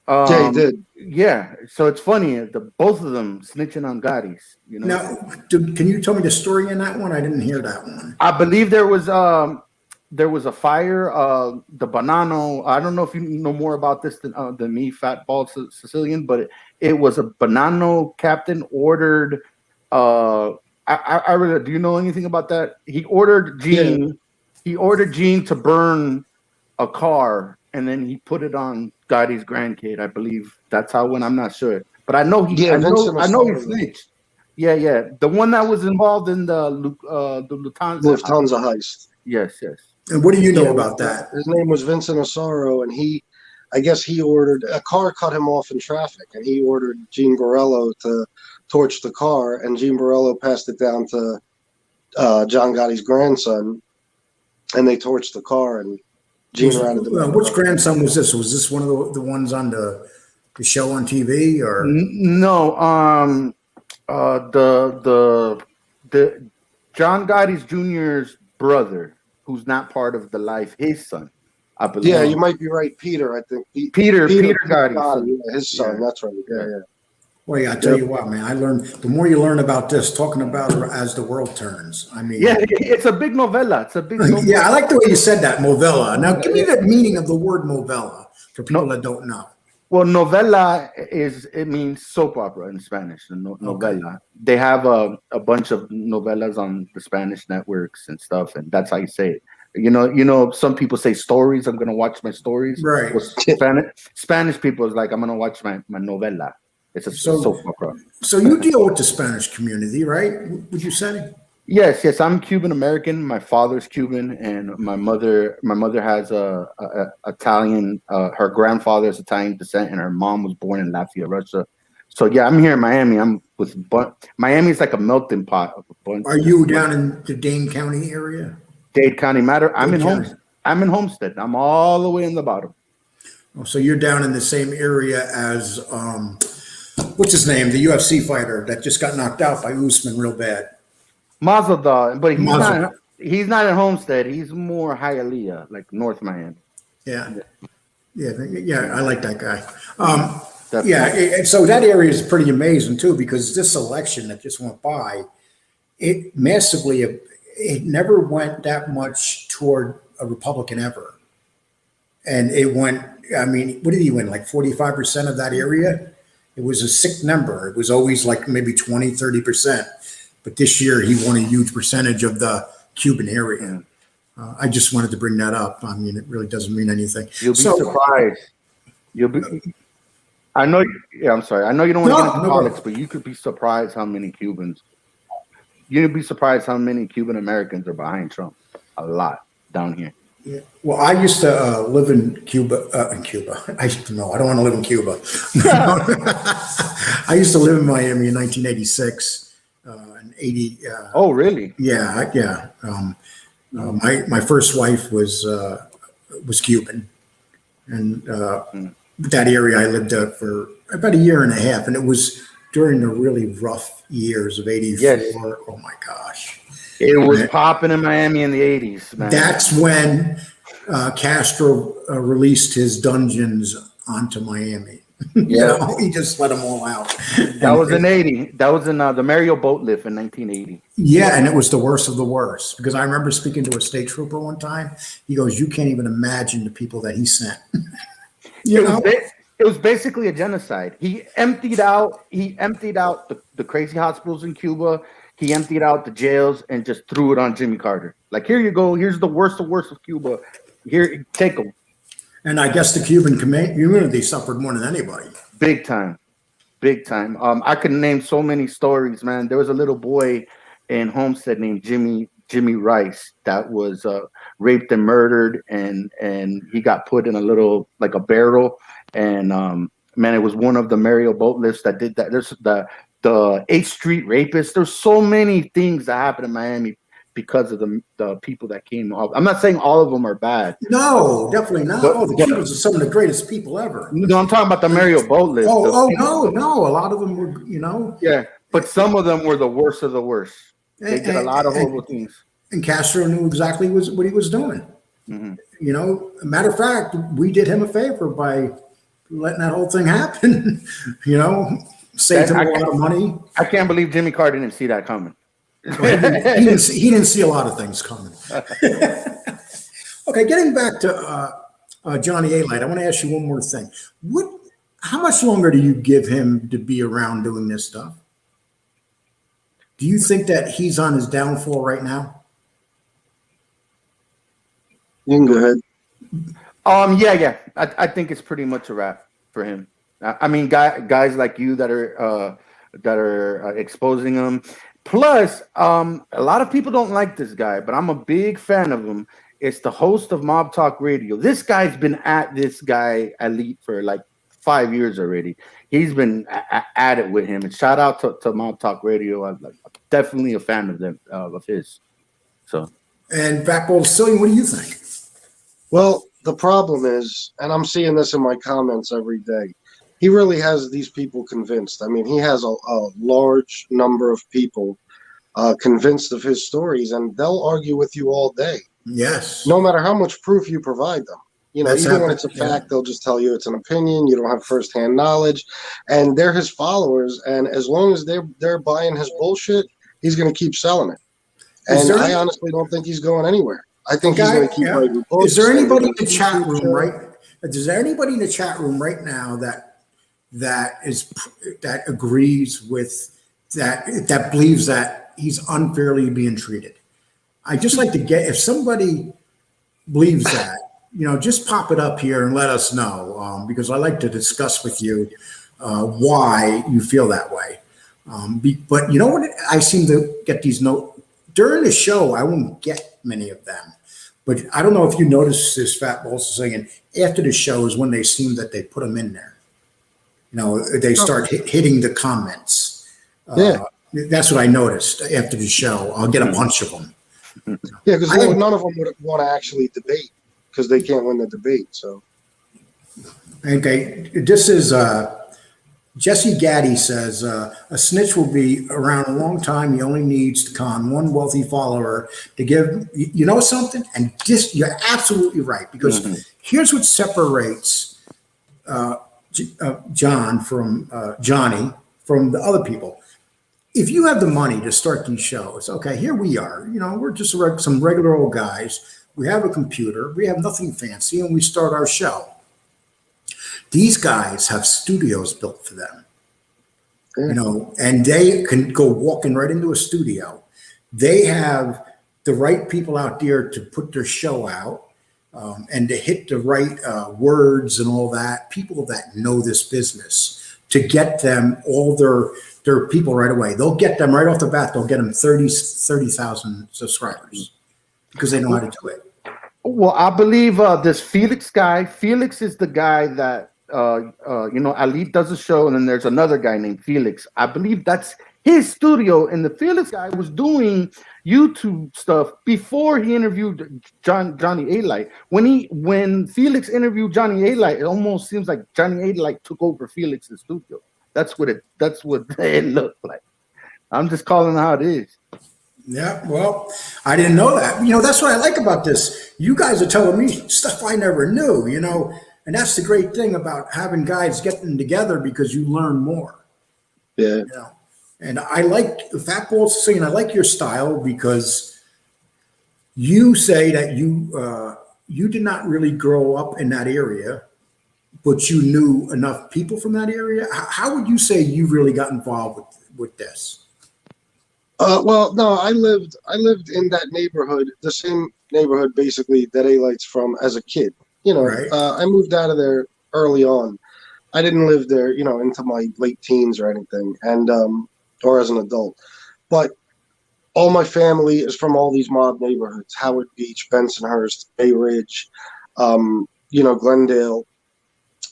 [SPEAKER 2] Yeah, he did.
[SPEAKER 3] Yeah, so it's funny, both of them snitching on Gotti's. You know.
[SPEAKER 1] Now, can you tell me the story in that one? I didn't hear that one.
[SPEAKER 3] I believe there was a fire. The Banano. I don't know if you know more about this than me, Fat Bald Sicilian, but it was a Banano captain ordered. I really, do you know anything about that? He ordered Gene. Yeah. He ordered Gene to burn a car, and then he put it on Gotti's grandkid. I believe that's how it went. I'm not sure, but I know he. Yeah, I know he snitched. Yeah. The one that was involved in the Lufthansa
[SPEAKER 2] heist.
[SPEAKER 3] Yes.
[SPEAKER 1] And what do you know about that?
[SPEAKER 2] His name was Vincent Asaro, and I guess he ordered a car cut him off in traffic, and he ordered Gene Barello to torch the car, and Gene Barello passed it down to John Gotti's grandson, and they torched the car, and Gene ran into the
[SPEAKER 1] which grandson was this? Was this one of the ones on the show on TV, or
[SPEAKER 3] no? The John Gotti's Jr.'s brother, who's not part of the life, his son, I believe.
[SPEAKER 2] Yeah, you might be right, Peter. I think
[SPEAKER 3] Peter Gotti,
[SPEAKER 2] yeah, his son. Yeah. That's right. Yeah.
[SPEAKER 1] Well, yeah, I tell you what, man. I learned the more you learn about this, talking about it as the world turns. I mean,
[SPEAKER 3] yeah, it's a big novella. It's a big novella.
[SPEAKER 1] Yeah, I like the way you said that, novella. Now, give me the meaning of the word novella for people that don't know.
[SPEAKER 3] Well, novella it means soap opera in Spanish. Novella. Okay. They have a bunch of novellas on the Spanish networks and stuff, and that's how you say it. You know, some people say stories. I'm gonna watch my stories.
[SPEAKER 1] Right.
[SPEAKER 3] Spanish people is like, I'm gonna watch my novella. It's a soap opera.
[SPEAKER 1] So you deal with the Spanish community, right? Would you say?
[SPEAKER 3] Yes. I'm Cuban American. My father's Cuban, and my mother has a Italian. Her grandfather's Italian descent, and her mom was born in Latvia, Russia. So yeah, I'm here in Miami. I'm with Miami is like a melting pot of a bunch.
[SPEAKER 1] Are you down in the Dane County area?
[SPEAKER 3] Dade County matter. I'm in Homestead. I'm all the way in the bottom.
[SPEAKER 1] Oh, so you're down in the same area as what's his name? The UFC fighter that just got knocked out by Usman real bad.
[SPEAKER 3] Mazda, but he's not at Homestead. He's more Hialeah, like North Miami.
[SPEAKER 1] Yeah. I like that guy. So that area is pretty amazing too, because this election that just went by, it never went that much toward a Republican ever, and it went. I mean, what did he win? Like 45% of that area. It was a sick number. It was always like maybe 20, 30%. But this year he won a huge percentage of the Cuban area. I just wanted to bring that up. I mean, it really doesn't mean anything.
[SPEAKER 3] You'll be surprised. I know. Yeah, I'm sorry. I know you don't want to get into
[SPEAKER 1] No,
[SPEAKER 3] politics, but you could be surprised how many Cubans. You'd be surprised how many Cuban Americans are behind Trump. A lot down here.
[SPEAKER 1] Yeah. Well, I used to live in Cuba. I no, I don't want to live in Cuba. I used to live in Miami in 1986 and 80.
[SPEAKER 3] Oh, really?
[SPEAKER 1] Yeah, yeah. My first wife was Cuban, and that area I lived at for about a year and a half, and it was during the really rough years of '84.
[SPEAKER 3] Yes.
[SPEAKER 1] Oh my gosh.
[SPEAKER 3] It was popping in Miami in the 80s, man.
[SPEAKER 1] That's when Castro released his dungeons onto Miami.
[SPEAKER 3] Yeah.
[SPEAKER 1] He just let them all out.
[SPEAKER 3] That was in 80. That was in the Mario boat lift in 1980.
[SPEAKER 1] Yeah, and it was the worst of the worst because I remember speaking to a state trooper one time. He goes, "You can't even imagine the people that he sent."
[SPEAKER 3] It was basically a genocide. He emptied out the crazy hospitals in Cuba. He emptied out the jails and just threw it on Jimmy Carter. Like, here you go. Here's the worst of Cuba. Here, take them.
[SPEAKER 1] And I guess the Cuban community suffered more than anybody.
[SPEAKER 3] Big time. Big time. I could name so many stories, man. There was a little boy in Homestead named Jimmy Rice that was raped and murdered, and he got put in a little, like a barrel. And man, it was one of the Mario boat lifts that did that. There's the 8th Street rapist. There's so many things that happened in Miami because of the people that came up. I'm not saying all of them are bad.
[SPEAKER 1] No, definitely not. The Cubans are some of the greatest people ever.
[SPEAKER 3] No, I'm talking about the Mario boat lift.
[SPEAKER 1] No. A lot of them were,
[SPEAKER 3] Yeah, but some of them were the worst of the worst. They did a lot of horrible things.
[SPEAKER 1] And Castro knew exactly what he was doing.
[SPEAKER 3] Mm-hmm.
[SPEAKER 1] A matter of fact, we did him a favor by letting that whole thing happen. Saved him a lot of money.
[SPEAKER 3] I can't believe Jimmy Carter didn't see that coming.
[SPEAKER 1] He didn't see a lot of things coming. Okay, getting back to Johnny Alite, I want to ask you one more thing. How much longer do you give him to be around doing this stuff? Do you think that he's on his downfall right now?
[SPEAKER 2] You can go ahead.
[SPEAKER 3] Yeah. I think it's pretty much a wrap for him. I mean, guys like you that are exposing him. Plus, a lot of people don't like this guy, but I'm a big fan of him. It's the host of Mob Talk Radio. This guy's been at this guy Elite for like 5 years already. He's been at it with him. And shout out to Mob Talk Radio. I'm definitely a fan of them of his. So.
[SPEAKER 1] And Fat Bald Sicilian, what do you think?
[SPEAKER 2] Well, the problem is, and I'm seeing this in my comments every day, he really has these people convinced. I mean, he has a large number of people convinced of his stories, and they'll argue with you all day.
[SPEAKER 1] Yes.
[SPEAKER 2] No matter how much proof you provide them. Even when it's a fact, they'll just tell you it's an opinion. You don't have firsthand knowledge, and they're his followers. And as long as they're buying his bullshit, he's going to keep selling it. And I honestly don't think he's going anywhere. I think he's going to keep writing books.
[SPEAKER 1] Is there anybody in the chat room Is there anybody in the chat room right now that agrees with that believes that he's unfairly being treated? I just like to get, if somebody believes that, just pop it up here and let us know, because I like to discuss with you why you feel that way. But you know what? I seem to get these notes during the show. I won't get many of them, but I don't know if you noticed this, Fat Bald Sicilian. After the show is when they seem that they put them in there. They start hitting the comments. That's what I noticed after the show. I'll get a bunch of them.
[SPEAKER 2] Yeah, because none of them would want to actually debate because they can't win the debate. So,
[SPEAKER 1] okay, this is Jesse Gaddy says a snitch will be around a long time. He only needs to con one wealthy follower to give something. And you're absolutely right, because here's what separates Johnny from the other people. If you have the money to start these shows, okay, here we are. We're just some regular old guys. We have a computer. We have nothing fancy, and we start our show. These guys have studios built for them, and they can go walking right into a studio. They have the right people out there to put their show out. and to hit the right words and all that, people that know this business, to get them all their people right away. They'll get them right off the bat. They'll get them 30,000 subscribers because they know how to do it.
[SPEAKER 3] Well, I believe this Felix guy. Felix is the guy that Elite does a show, and then there's another guy named Felix. I believe that's his studio, and the Felix guy was doing YouTube stuff before he interviewed Johnny Alite. When Felix interviewed Johnny Alite, it almost seems like Johnny Alite took over Felix's studio. That's what it looked like. I'm just calling it how it is.
[SPEAKER 1] Yeah, well, I didn't know that. That's what I like about this. You guys are telling me stuff I never knew, and that's the great thing about having guys getting together, because you learn more.
[SPEAKER 2] Yeah.
[SPEAKER 1] And I like the Fat Bald Sicilian. I like your style because you say that you did not really grow up in that area, but you knew enough people from that area. How would you say you really got involved with this?
[SPEAKER 2] Well, no, I lived in that neighborhood, the same neighborhood basically that Alites from as a kid.
[SPEAKER 1] Right.
[SPEAKER 2] I moved out of there early on. I didn't live there, into my late teens or anything, and or as an adult. But all my family is from all these mob neighborhoods: Howard Beach, Bensonhurst, Bay Ridge, Glendale.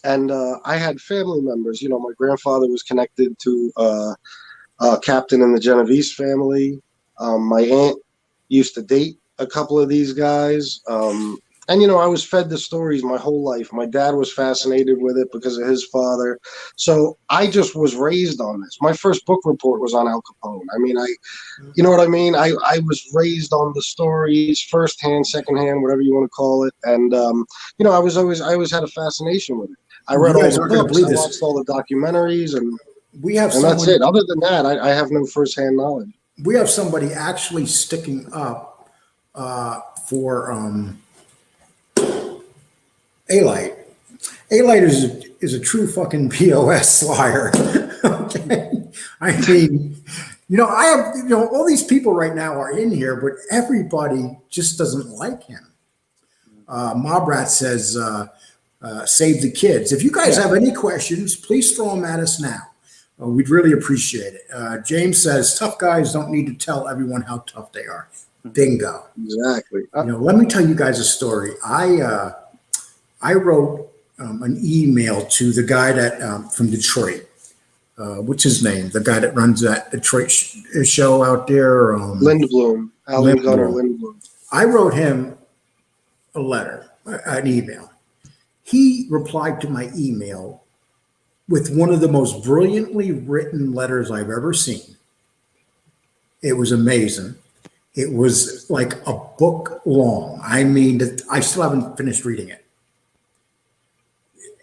[SPEAKER 2] And I had family members. My grandfather was connected to captain in the Genovese family. My aunt used to date a couple of these guys. And I was fed the stories my whole life. My dad was fascinated with it because of his father. So I just was raised on this. My first book report was on Al Capone. I mean, you know what I mean? I was raised on the stories, firsthand, secondhand, whatever you want to call it. And, I always had a fascination with it. I read all the books, I watched all the documentaries, and that's it. Other than that, I have no firsthand knowledge.
[SPEAKER 1] We have somebody actually sticking up for Alite. Alite is a true fucking POS liar. Okay, I mean, I have all these people right now are in here, but everybody just doesn't like him. Mob Rat says, "Save the kids." If you guys have any questions, please throw them at us now. We'd really appreciate it. James says, "Tough guys don't need to tell everyone how tough they are." Bingo.
[SPEAKER 2] Exactly.
[SPEAKER 1] Let me tell you guys a story. I wrote an email to the guy that from Detroit. What's his name? The guy that runs that Detroit show out there.
[SPEAKER 2] Lindblom. Alan Gunnar Lindblom.
[SPEAKER 1] I wrote him a letter, an email. He replied to my email with one of the most brilliantly written letters I've ever seen. It was amazing. It was like a book long. I mean, I still haven't finished reading it.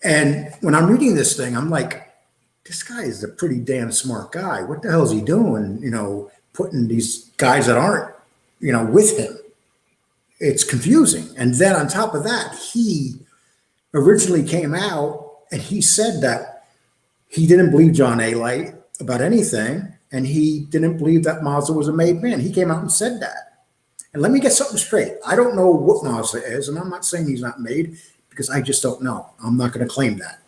[SPEAKER 1] And when I'm reading this thing, I'm like, this guy is a pretty damn smart guy. What the hell is he doing? Putting these guys that aren't, with him. It's confusing. And then on top of that, he originally came out and he said that he didn't believe John Alite about anything. And he didn't believe that Mazda was a made man. He came out and said that. And let me get something straight. I don't know what Mazda is, and I'm not saying he's not made, because I just don't know. I'm not going to claim that.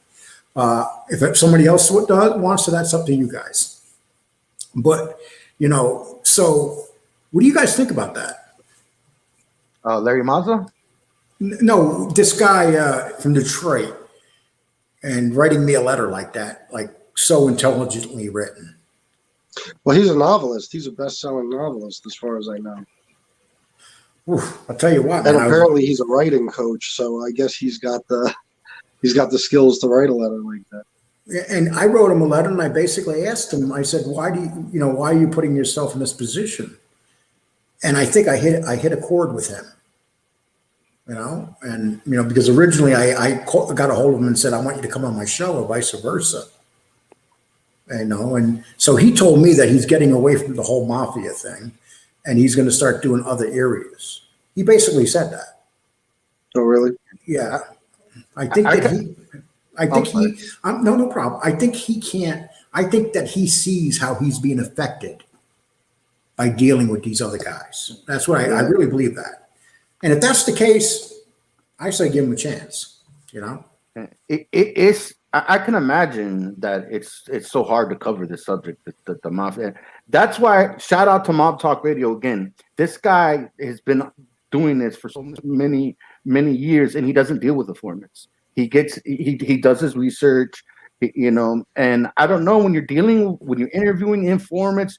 [SPEAKER 1] If somebody else wants to, that's up to you guys. But, so what do you guys think about that?
[SPEAKER 3] Larry Mazza?
[SPEAKER 1] No, this guy from Detroit, and writing me a letter like that, like so intelligently written.
[SPEAKER 2] Well, he's a novelist. He's a best-selling novelist, as far as I know.
[SPEAKER 1] Oof, I'll tell you what.
[SPEAKER 2] And apparently, he's a writing coach, so I guess he's got the skills to write a letter like that.
[SPEAKER 1] And I wrote him a letter, and I basically asked him. I said, "Why why are you putting yourself in this position?" And I think I hit a chord with him. And because originally I got a hold of him and said, "I want you to come on my show," or vice versa. And so he told me that he's getting away from the whole mafia thing, and he's going to start doing other areas. He basically said that.
[SPEAKER 2] Oh, really?
[SPEAKER 1] Yeah. I think no problem. I think he can't. I think that he sees how he's being affected by dealing with these other guys. That's what I really believe that. And if that's the case, I say give him a chance. You know,
[SPEAKER 3] It's. I can imagine that it's so hard to cover this subject, the mafia. That's why shout out to Mob Talk Radio again. This guy has been doing this for so many years, and he doesn't deal with informants. He does his research, you know. And I don't know, when you're interviewing informants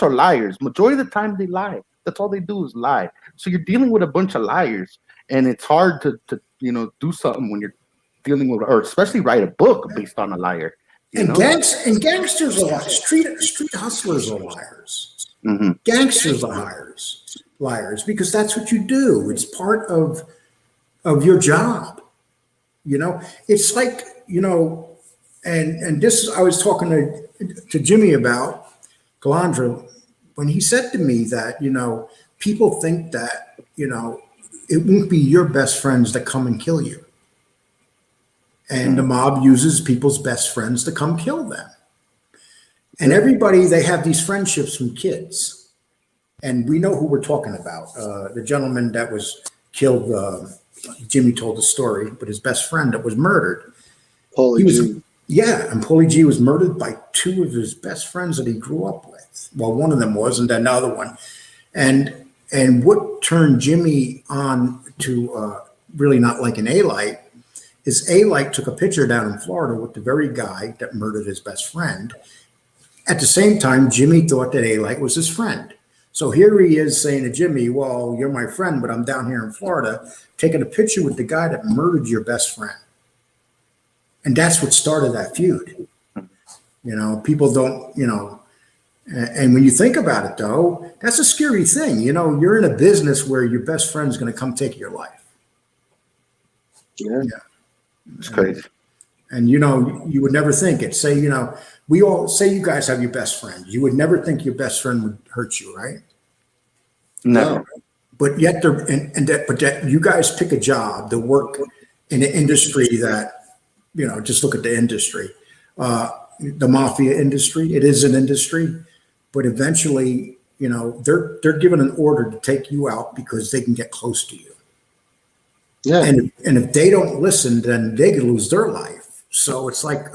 [SPEAKER 3] are liars. Majority of the time they lie. That's all they do is lie. So you're dealing with a bunch of liars, and it's hard to do something when you're dealing with, or especially write a book based on a liar.
[SPEAKER 1] And gangsters are liars. Street hustlers are liars.
[SPEAKER 3] Mm-hmm.
[SPEAKER 1] Gangsters are liars because that's what you do. It's part of your job. You know, it's like, you know, and this I was talking to Jimmy about Calandra when he said to me that, you know, people think that, you know, it won't be your best friends that come and kill you. And the mob uses people's best friends to come kill them. And everybody, they have these friendships from kids. And we know who we're talking about. The gentleman that was killed, Jimmy told the story, but his best friend that was murdered.
[SPEAKER 2] Paulie G.
[SPEAKER 1] Yeah, and Paulie G was murdered by two of his best friends that he grew up with. Well, one of them was, and then the other one. And what turned Jimmy on to really not like an Alite is Alite took a picture down in Florida with the very guy that murdered his best friend. At the same time, Jimmy thought that Alite was his friend. So here he is saying to Jimmy, well, you're my friend, but I'm down here in Florida taking a picture with the guy that murdered your best friend. And that's what started that feud. You know, people don't, you know, and when you think about it, though, that's a scary thing. You know, you're in a business where your best friend's going to come take your life.
[SPEAKER 2] Yeah.
[SPEAKER 3] It's crazy.
[SPEAKER 1] And, you know, you would never think it. Say, you know, we all say you guys have your best friend. You would never think your best friend would hurt you, right?
[SPEAKER 3] No.
[SPEAKER 1] But yet, but you guys pick a job to work in an industry that, you know, just look at the industry, the mafia industry. It is an industry, but eventually, you know, they're given an order to take you out because they can get close to you.
[SPEAKER 2] Yeah.
[SPEAKER 1] And if they don't listen, then they could lose their life. So it's like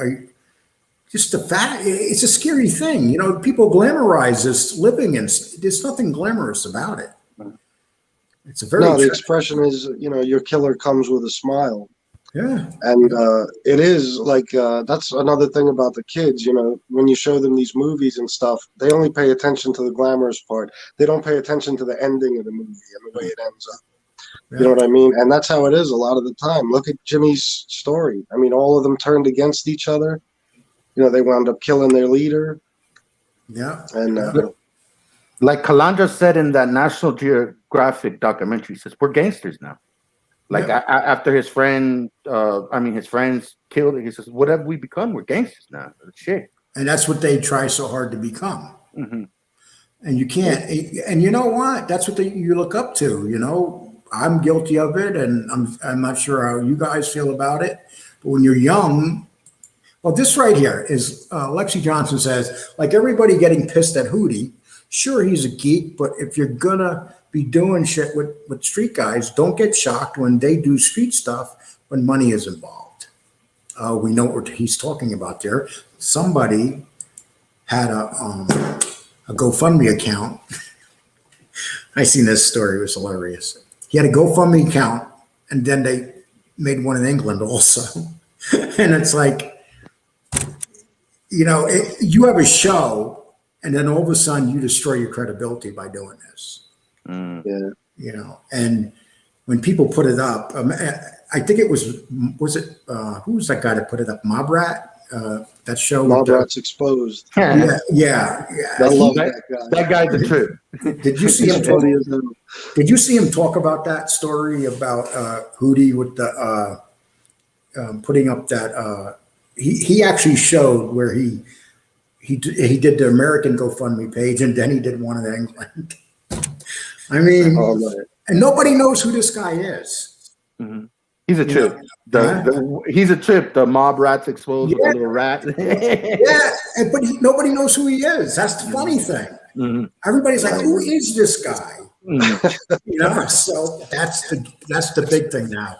[SPEAKER 1] just the fact, it's a scary thing. You know, people glamorize this living, and there's nothing glamorous about it. It's a very
[SPEAKER 2] the expression is, you know, your killer comes with a smile.
[SPEAKER 1] Yeah.
[SPEAKER 2] And it is like, that's another thing about the kids, you know, when you show them these movies and stuff, they only pay attention to the glamorous part. They don't pay attention to the ending of the movie and the way it ends up. You know what I mean? And that's how it is a lot of the time. Look at Jimmy's story. I mean, all of them turned against each other. You know, they wound up killing their leader.
[SPEAKER 1] Yeah.
[SPEAKER 2] And
[SPEAKER 3] like Calandra said in that National Geographic documentary, he says, we're gangsters now. Like after his friends killed it, he says, what have we become? We're gangsters now. Shit.
[SPEAKER 1] And that's what they try so hard to become.
[SPEAKER 3] Mm-hmm.
[SPEAKER 1] And you can't. And you know what? That's what you look up to. You know, I'm guilty of it, and I'm not sure how you guys feel about it. But when you're young, well, this right here is Lexi Johnson says, like everybody getting pissed at Hootie. Sure, he's a geek, but if you're gonna be doing shit with street guys, don't get shocked when they do street stuff when money is involved. We know what he's talking about there. Somebody had a GoFundMe account. I seen this story. It was hilarious. He had a GoFundMe account, and then they made one in England also. And it's like, you know, you have a show, and then all of a sudden you destroy your credibility by doing this.
[SPEAKER 2] Yeah.
[SPEAKER 1] You know, and when people put it up, I think it was it who was that guy that put it up? Mob Rat. That show.
[SPEAKER 2] Mob Rat's Exposed.
[SPEAKER 1] Yeah.
[SPEAKER 2] I love that guy.
[SPEAKER 3] That guy's a trip.
[SPEAKER 1] Did you see him? Did you see him talk about that story about Hootie with the putting up that? He actually showed where he did the American GoFundMe page, and then he did one in England. I mean, and nobody knows who this guy is.
[SPEAKER 3] Mm-hmm. He's a trip. He's a trip. The Mob Rat's Exposed with the little rat.
[SPEAKER 1] But nobody knows who he is. That's the funny thing.
[SPEAKER 3] Mm-hmm.
[SPEAKER 1] Everybody's like, who is this guy? You know, so that's the big thing now.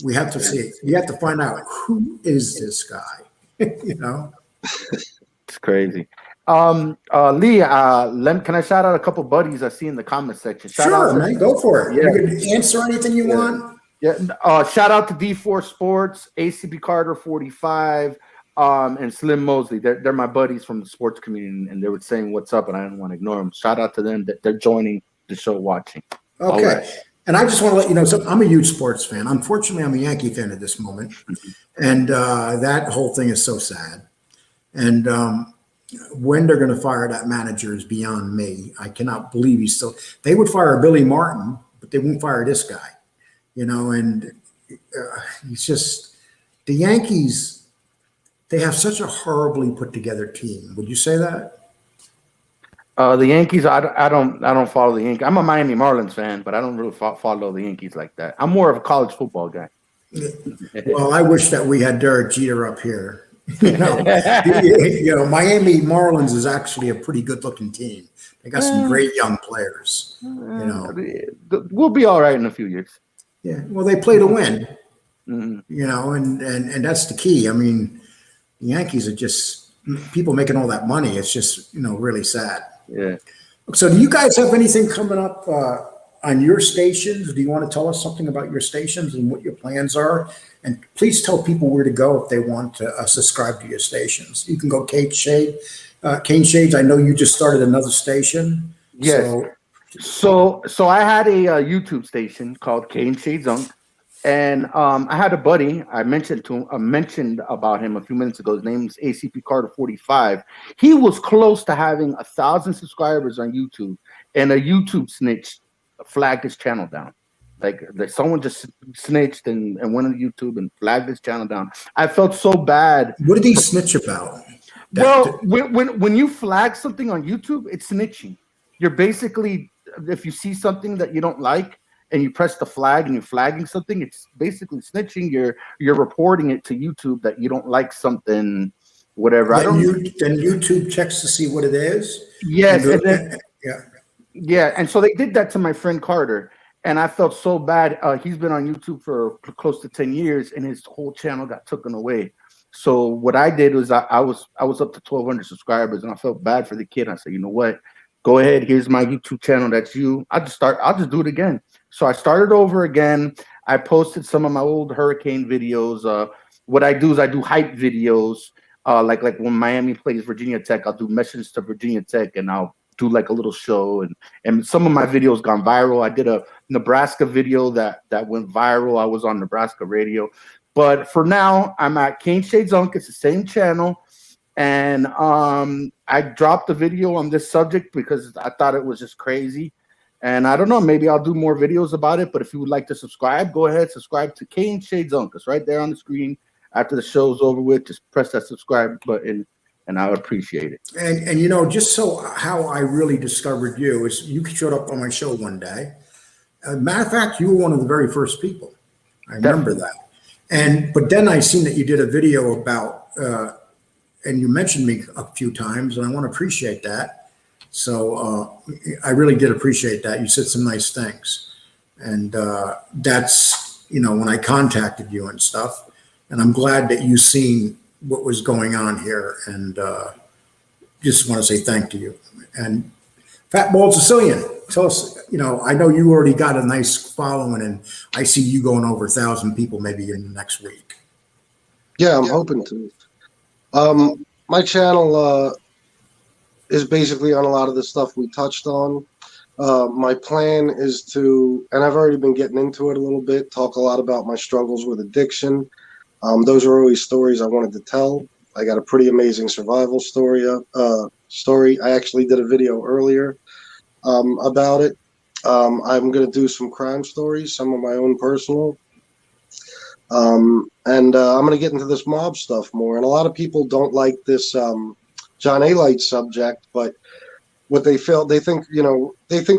[SPEAKER 1] We have to see. You have to find out who is this guy. You know,
[SPEAKER 3] It's crazy. Lee, can I shout out a couple buddies I see in the comment section?
[SPEAKER 1] sure, man, go for it.
[SPEAKER 3] Yeah.
[SPEAKER 1] You can answer anything you want.
[SPEAKER 3] Yeah. Shout out to D4 Sports, ACB Carter 45, and Slim Mosley. They're my buddies from the sports community, and they were saying what's up, and I didn't want to ignore them. Shout out to them that they're joining the show, watching.
[SPEAKER 1] Okay.
[SPEAKER 3] Right.
[SPEAKER 1] And I just want to let you know, so I'm a huge sports fan. Unfortunately, I'm a Yankee fan at this moment. And that whole thing is so sad. And when they're going to fire that manager is beyond me. I cannot believe they would fire Billy Martin, but they won't fire this guy. You know, and he's just, the Yankees, they have such a horribly put together team. Would you say that?
[SPEAKER 3] The Yankees, I don't follow the Yankees. I'm a Miami Marlins fan, but I don't really follow the Yankees like that. I'm more of a college football guy.
[SPEAKER 1] Well, I wish that we had Derek Jeter up here. You know, Miami Marlins is actually a pretty good-looking team. They got some great young players. You know,
[SPEAKER 3] we'll be all right in a few years.
[SPEAKER 1] Yeah, well, they play to win. You know, and that's the key. I mean, the Yankees are just people making all that money. It's just, you know, really sad.
[SPEAKER 3] Yeah.
[SPEAKER 1] So, do you guys have anything coming up on your stations? Do you want to tell us something about your stations and what your plans are? And please tell people where to go if they want to subscribe to your stations. You can go Caneshade. Caneshade, I know you just started another station.
[SPEAKER 3] Yes. So I had a YouTube station called Caneshade Zunk, and I had a buddy I mentioned about him a few minutes ago. His name's ACP Carter 45. He was close to having 1,000 subscribers on YouTube, and a YouTube snitch flagged his channel down. Like someone just snitched and went on YouTube and flagged his channel down. I felt so bad.
[SPEAKER 1] What did he snitch about?
[SPEAKER 3] Well, when you flag something on YouTube, it's snitching. You're basically, if you see something that you don't like and you press the flag and you're flagging something, it's basically snitching. You're reporting it to YouTube that you don't like something, whatever.
[SPEAKER 1] Then YouTube checks to see what it is.
[SPEAKER 3] Yes.
[SPEAKER 1] Yeah.
[SPEAKER 3] Yeah, and so they did that to my friend Carter, and I felt so bad. He's been on YouTube for close to 10 years, and his whole channel got taken away. So what I did was I was up to 1,200 subscribers, and I felt bad for the kid. I said, you know what? Go ahead. Here's my YouTube channel. That's you. I'll just do it again. So I started over again. I posted some of my old hurricane videos. What I do is I do hype videos. Like when Miami plays Virginia Tech, I'll do messages to Virginia Tech, and I'll do like a little show, and some of my videos gone viral. I did a Nebraska video that went viral. I was on Nebraska radio, but for now I'm at Caneshade Zunk. It's the same channel, and I dropped a video on this subject because I thought it was just crazy, and I don't know, maybe I'll do more videos about it. But if you would like to subscribe, go ahead, subscribe to Caneshade Zunk. It's right there on the screen. After the show's over with, just press that subscribe button, and I would appreciate it.
[SPEAKER 1] And you know, just so how I really discovered you is you showed up on my show one day. Matter of fact, you were one of the very first people. I remember that. But then I seen that you did a video about, and you mentioned me a few times, and I want to appreciate that. So I really did appreciate that. You said some nice things, and that's, you know, when I contacted you and stuff. And I'm glad that you seen what was going on here, and just want to say thank you. And Fat Bald Sicilian, tell us, you know, I know you already got a nice following, and I see you going over 1,000 people maybe in the next week.
[SPEAKER 2] Yeah, I'm hoping to. My channel is basically on a lot of the stuff we touched on. My plan is to, and I've already been getting into it a little bit, talk a lot about my struggles with addiction. Those are always stories I wanted to tell. I got a pretty amazing survival story. I actually did a video earlier about it. I'm going to do some crime stories, some of my own personal. And I'm going to get into this mob stuff more. And a lot of people don't like this Johnny Alites subject, but what they think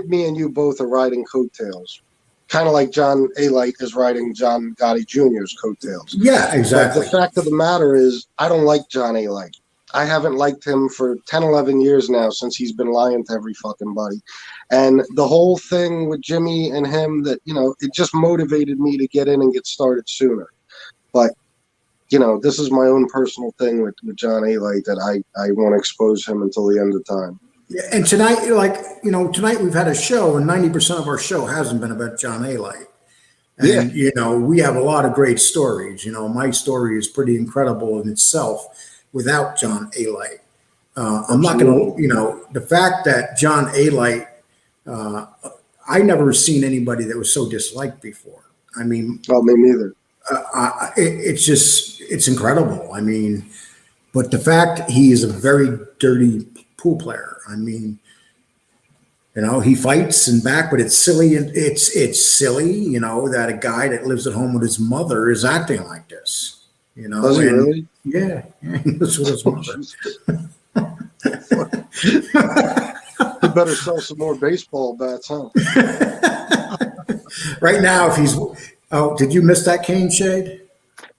[SPEAKER 2] me and you both are riding coattails. Kind of like John Alite is riding John Gotti Jr.'s coattails.
[SPEAKER 1] Yeah, exactly.
[SPEAKER 2] But the fact of the matter is, I don't like John Alite. I haven't liked him for 10, 11 years now since he's been lying to every fucking body. And the whole thing with Jimmy and him that, it just motivated me to get in and get started sooner. But, this is my own personal thing with John Alite that I won't expose him until the end of time.
[SPEAKER 1] Yeah, and tonight, tonight we've had a show, and 90% of our show hasn't been about John Alite. And, we have a lot of great stories. My story is pretty incredible in itself without John Alite. I'm not going to, the fact that John Alite, I never seen anybody that was so disliked before. I mean,
[SPEAKER 2] oh, me neither.
[SPEAKER 1] It's incredible. I mean, but the fact he is a very dirty pool player. I mean, he fights and back, but it's silly. And it's silly, that a guy that lives at home with his mother is acting like this.
[SPEAKER 2] Does he really?
[SPEAKER 1] Yeah, he lives with his mother.
[SPEAKER 2] He better sell some more baseball bats, huh?
[SPEAKER 1] Right now, if he's did you miss that, Caneshade?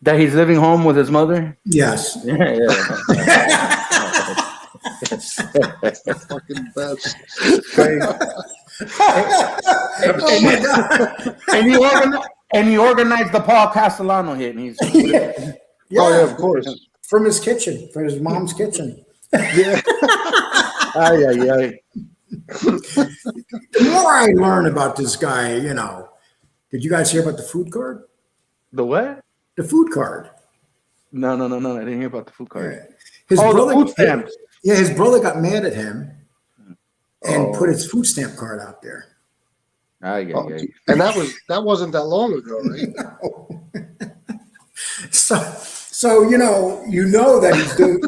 [SPEAKER 3] That he's living home with his mother?
[SPEAKER 1] Yes.
[SPEAKER 3] Yeah.
[SPEAKER 2] Fucking best.
[SPEAKER 1] Oh my God.
[SPEAKER 3] And he organized the Paul Castellano hit. And he's
[SPEAKER 1] Yeah.
[SPEAKER 2] Oh yeah, of course.
[SPEAKER 1] From his kitchen, from his mom's kitchen.
[SPEAKER 2] Yeah.
[SPEAKER 3] Ay.
[SPEAKER 1] The more I learn about this guy, did you guys hear about the food card?
[SPEAKER 3] The what?
[SPEAKER 1] The food card.
[SPEAKER 3] No. I didn't hear about the food card.
[SPEAKER 1] Yeah. His
[SPEAKER 3] the
[SPEAKER 1] brother,
[SPEAKER 3] food stamps.
[SPEAKER 1] Yeah, his brother got mad at him and put his food stamp card out there.
[SPEAKER 3] Ay.
[SPEAKER 2] And that wasn't that long ago, right?
[SPEAKER 1] No. So that he's doing.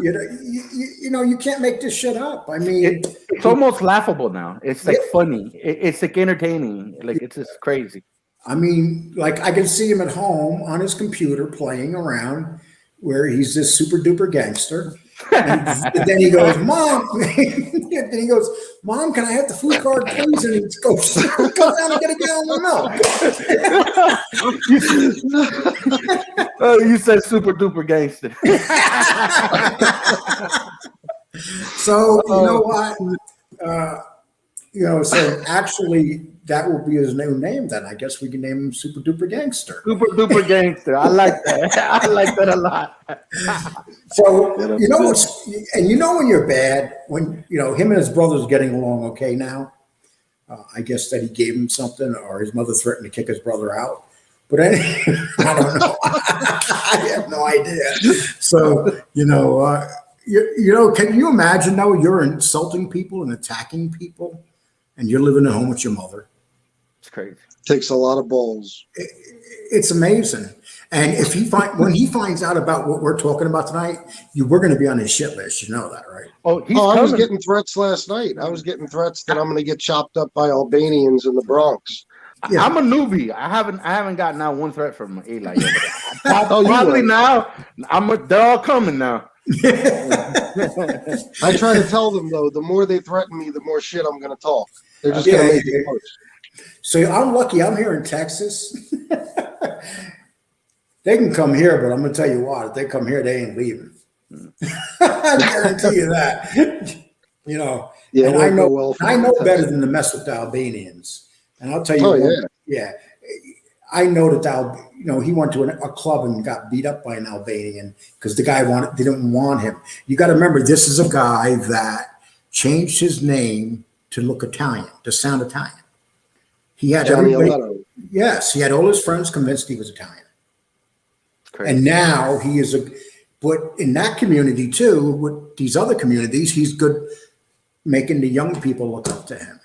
[SPEAKER 1] You can't make this shit up. I mean,
[SPEAKER 3] it's almost laughable now. It's like funny. It's like entertaining. Like it's just crazy.
[SPEAKER 1] I mean, like I can see him at home on his computer playing around, where he's this super duper gangster. And then he goes, Mom. Then he goes, Mom, can I have the food card, please? And he goes, come down and get a gallon of milk.
[SPEAKER 3] Oh, you said super duper gangster.
[SPEAKER 1] So you know what? So actually, that will be his new name. Then I guess we can name him Super Duper Gangster.
[SPEAKER 3] Super duper gangster. I like that. I like that a lot.
[SPEAKER 1] So when you're bad, when him and his brother's getting along okay now. I guess that he gave him something, or his mother threatened to kick his brother out. But I don't know. I have no idea. So can you imagine though? You're insulting people and attacking people, and you're living at home with your mother.
[SPEAKER 3] It's crazy.
[SPEAKER 2] Takes a lot of balls.
[SPEAKER 1] It's amazing. And if when he finds out about what we're talking about tonight, we're going to be on his shit list. You know that, right?
[SPEAKER 2] I was getting threats last night. I was getting threats that I'm going to get chopped up by Albanians in the Bronx.
[SPEAKER 3] Yeah. I'm a newbie. I haven't gotten out one threat from Eli yet. Probably now. They're all coming now.
[SPEAKER 2] I try to tell them though, the more they threaten me, the more shit I'm going to talk. They're just going to make it worse. So
[SPEAKER 1] I'm lucky. I'm here in Texas. They can come here, but I'm going to tell you what. If they come here, they ain't leaving. I guarantee you that.
[SPEAKER 2] Yeah,
[SPEAKER 1] and I know better than to mess with the Albanians. And I'll tell you, I know that he went to a club and got beat up by an Albanian because the guy didn't want him. You got to remember, this is a guy that changed his name to look Italian, to sound Italian. He had
[SPEAKER 2] Johnny
[SPEAKER 1] everybody. Yes, he had all his friends convinced he was Italian. And now he is but in that community too, with these other communities, he's good making the young people look up to him.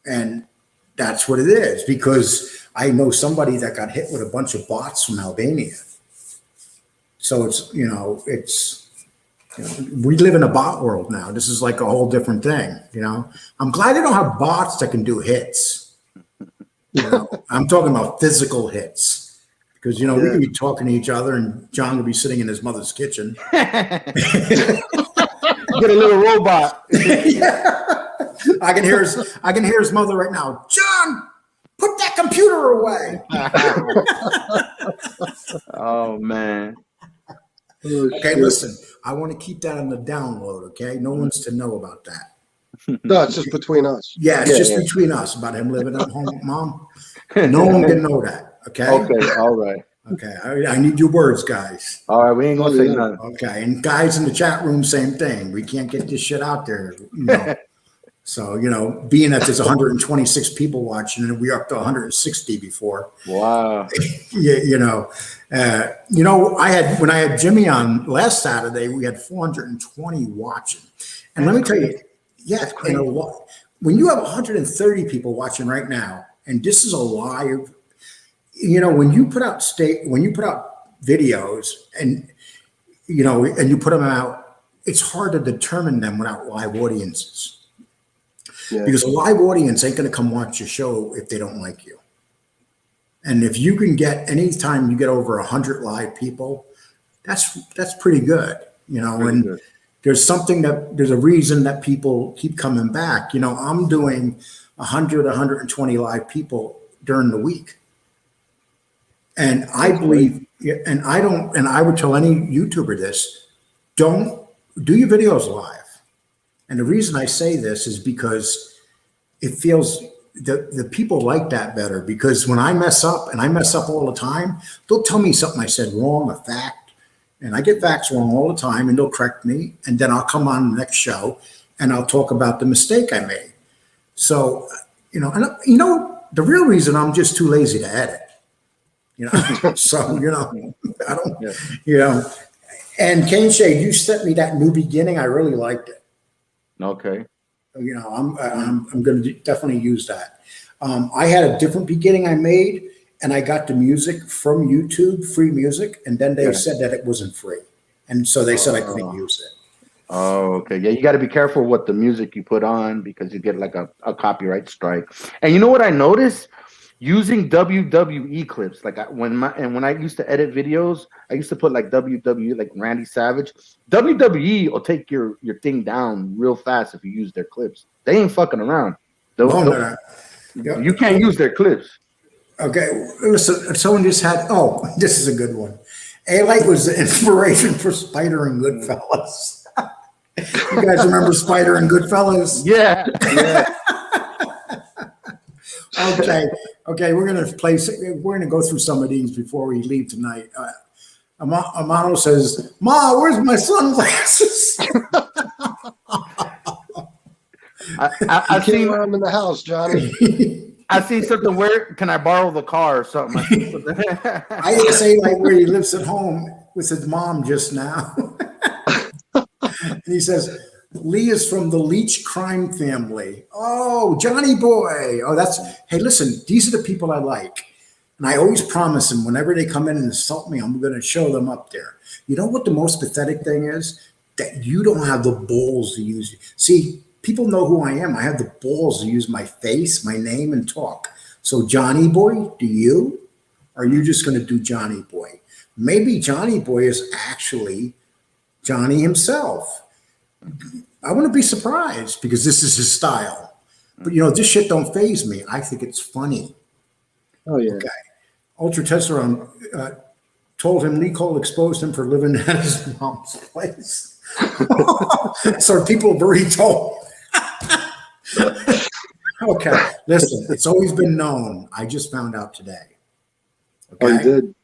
[SPEAKER 1] And that's what it is, because I know somebody that got hit with a bunch of bots from Albania. So we live in a bot world now. This is like a whole different thing. I'm glad they don't have bots that can do hits. I'm talking about physical hits. Because, we could be talking to each other and John would be sitting in his mother's kitchen.
[SPEAKER 3] Get a little robot.
[SPEAKER 1] I can hear his mother right now. John, put that computer away.
[SPEAKER 3] Oh, man.
[SPEAKER 2] Oh,
[SPEAKER 1] Okay,
[SPEAKER 2] shit.
[SPEAKER 1] listen, I want to keep that on the download, okay? No one's to know about that.
[SPEAKER 2] No, it's just between us.
[SPEAKER 1] Yeah, it's just
[SPEAKER 3] Yeah.
[SPEAKER 1] between us about him living at home with mom. No one can know that, okay?
[SPEAKER 3] Okay, all right.
[SPEAKER 1] Okay, I need your words, guys.
[SPEAKER 3] All right, we ain't gonna
[SPEAKER 2] Oh,
[SPEAKER 3] say
[SPEAKER 2] yeah.
[SPEAKER 3] nothing.
[SPEAKER 1] Okay, and guys in the chat room, same thing. We can't get this shit out there, So, being that there's 126 people watching and we're up to 160 before,
[SPEAKER 3] Wow.
[SPEAKER 1] when I had Jimmy on last Saturday, we had 420 watching. And let me tell you, yeah, when you have 130 people watching right now, and this is a live, when you put out videos and you put them out, it's hard to determine them without live audiences.
[SPEAKER 2] Yeah.
[SPEAKER 1] Because a live audience ain't going to come watch your show if they don't like you. And if you can get, anytime you get over 100 live people, that's pretty good, and
[SPEAKER 3] good.
[SPEAKER 1] there's a reason that people keep coming back. I'm doing 100, 120 live people during the week. And I believe, and I would tell any YouTuber this, don't do your videos live. And the reason I say this is because it feels the people like that better, because when I mess up, and I mess up all the time, they'll tell me something I said wrong, a fact, and I get facts wrong all the time, and they'll correct me, and then I'll come on the next show and I'll talk about the mistake I made. So, the real reason I'm just too lazy to edit. So, I don't, and Caneshade, you sent me that new beginning. I really liked it.
[SPEAKER 3] Okay.
[SPEAKER 1] I'm going to definitely use that. I had a different beginning I made, and I got the music from YouTube, free music, and then they said that it wasn't free, and so they said I couldn't use it.
[SPEAKER 3] Oh, okay. Yeah, you got to be careful what the music you put on, because you get like a copyright strike. And you know what I noticed? Using WWE clips, like when I used to edit videos, I used to put like WWE, like Randy Savage. WWE will take your thing down real fast if you use their clips. They ain't fucking around.
[SPEAKER 1] No.
[SPEAKER 3] You can't use their clips.
[SPEAKER 1] Okay, listen, someone just had, this is a good one. Alight was the inspiration for Spider and Goodfellas. You guys remember Spider and Goodfellas?
[SPEAKER 3] Yeah.
[SPEAKER 1] Okay, we're gonna go through some of these before we leave tonight. Amano says, "Ma, where's my sunglasses?"
[SPEAKER 3] I
[SPEAKER 2] See
[SPEAKER 3] seen
[SPEAKER 2] where I'm in the house, Johnny.
[SPEAKER 3] I see something. Where can I borrow the car or something?
[SPEAKER 1] I didn't say like where he lives at home with his mom just now. And he says, Lee is from the Leach crime family. Oh, Johnny boy. Oh, hey, listen, these are the people I like. And I always promise them whenever they come in and insult me, I'm going to show them up there. You know what the most pathetic thing is? That you don't have the balls to use. See, people know who I am. I have the balls to use my face, my name, and talk. So Johnny boy, do you? Or are you just going to do Johnny boy? Maybe Johnny boy is actually Johnny himself. I wouldn't be surprised, because this is his style. But this shit don't faze me. I think it's funny.
[SPEAKER 2] Oh yeah.
[SPEAKER 1] Okay. Ultra Testosterone told him Lee Cole exposed him for living at his mom's place. So people have already told. Okay, listen, it's always been known. I just found out today. Okay?
[SPEAKER 2] Oh, you did?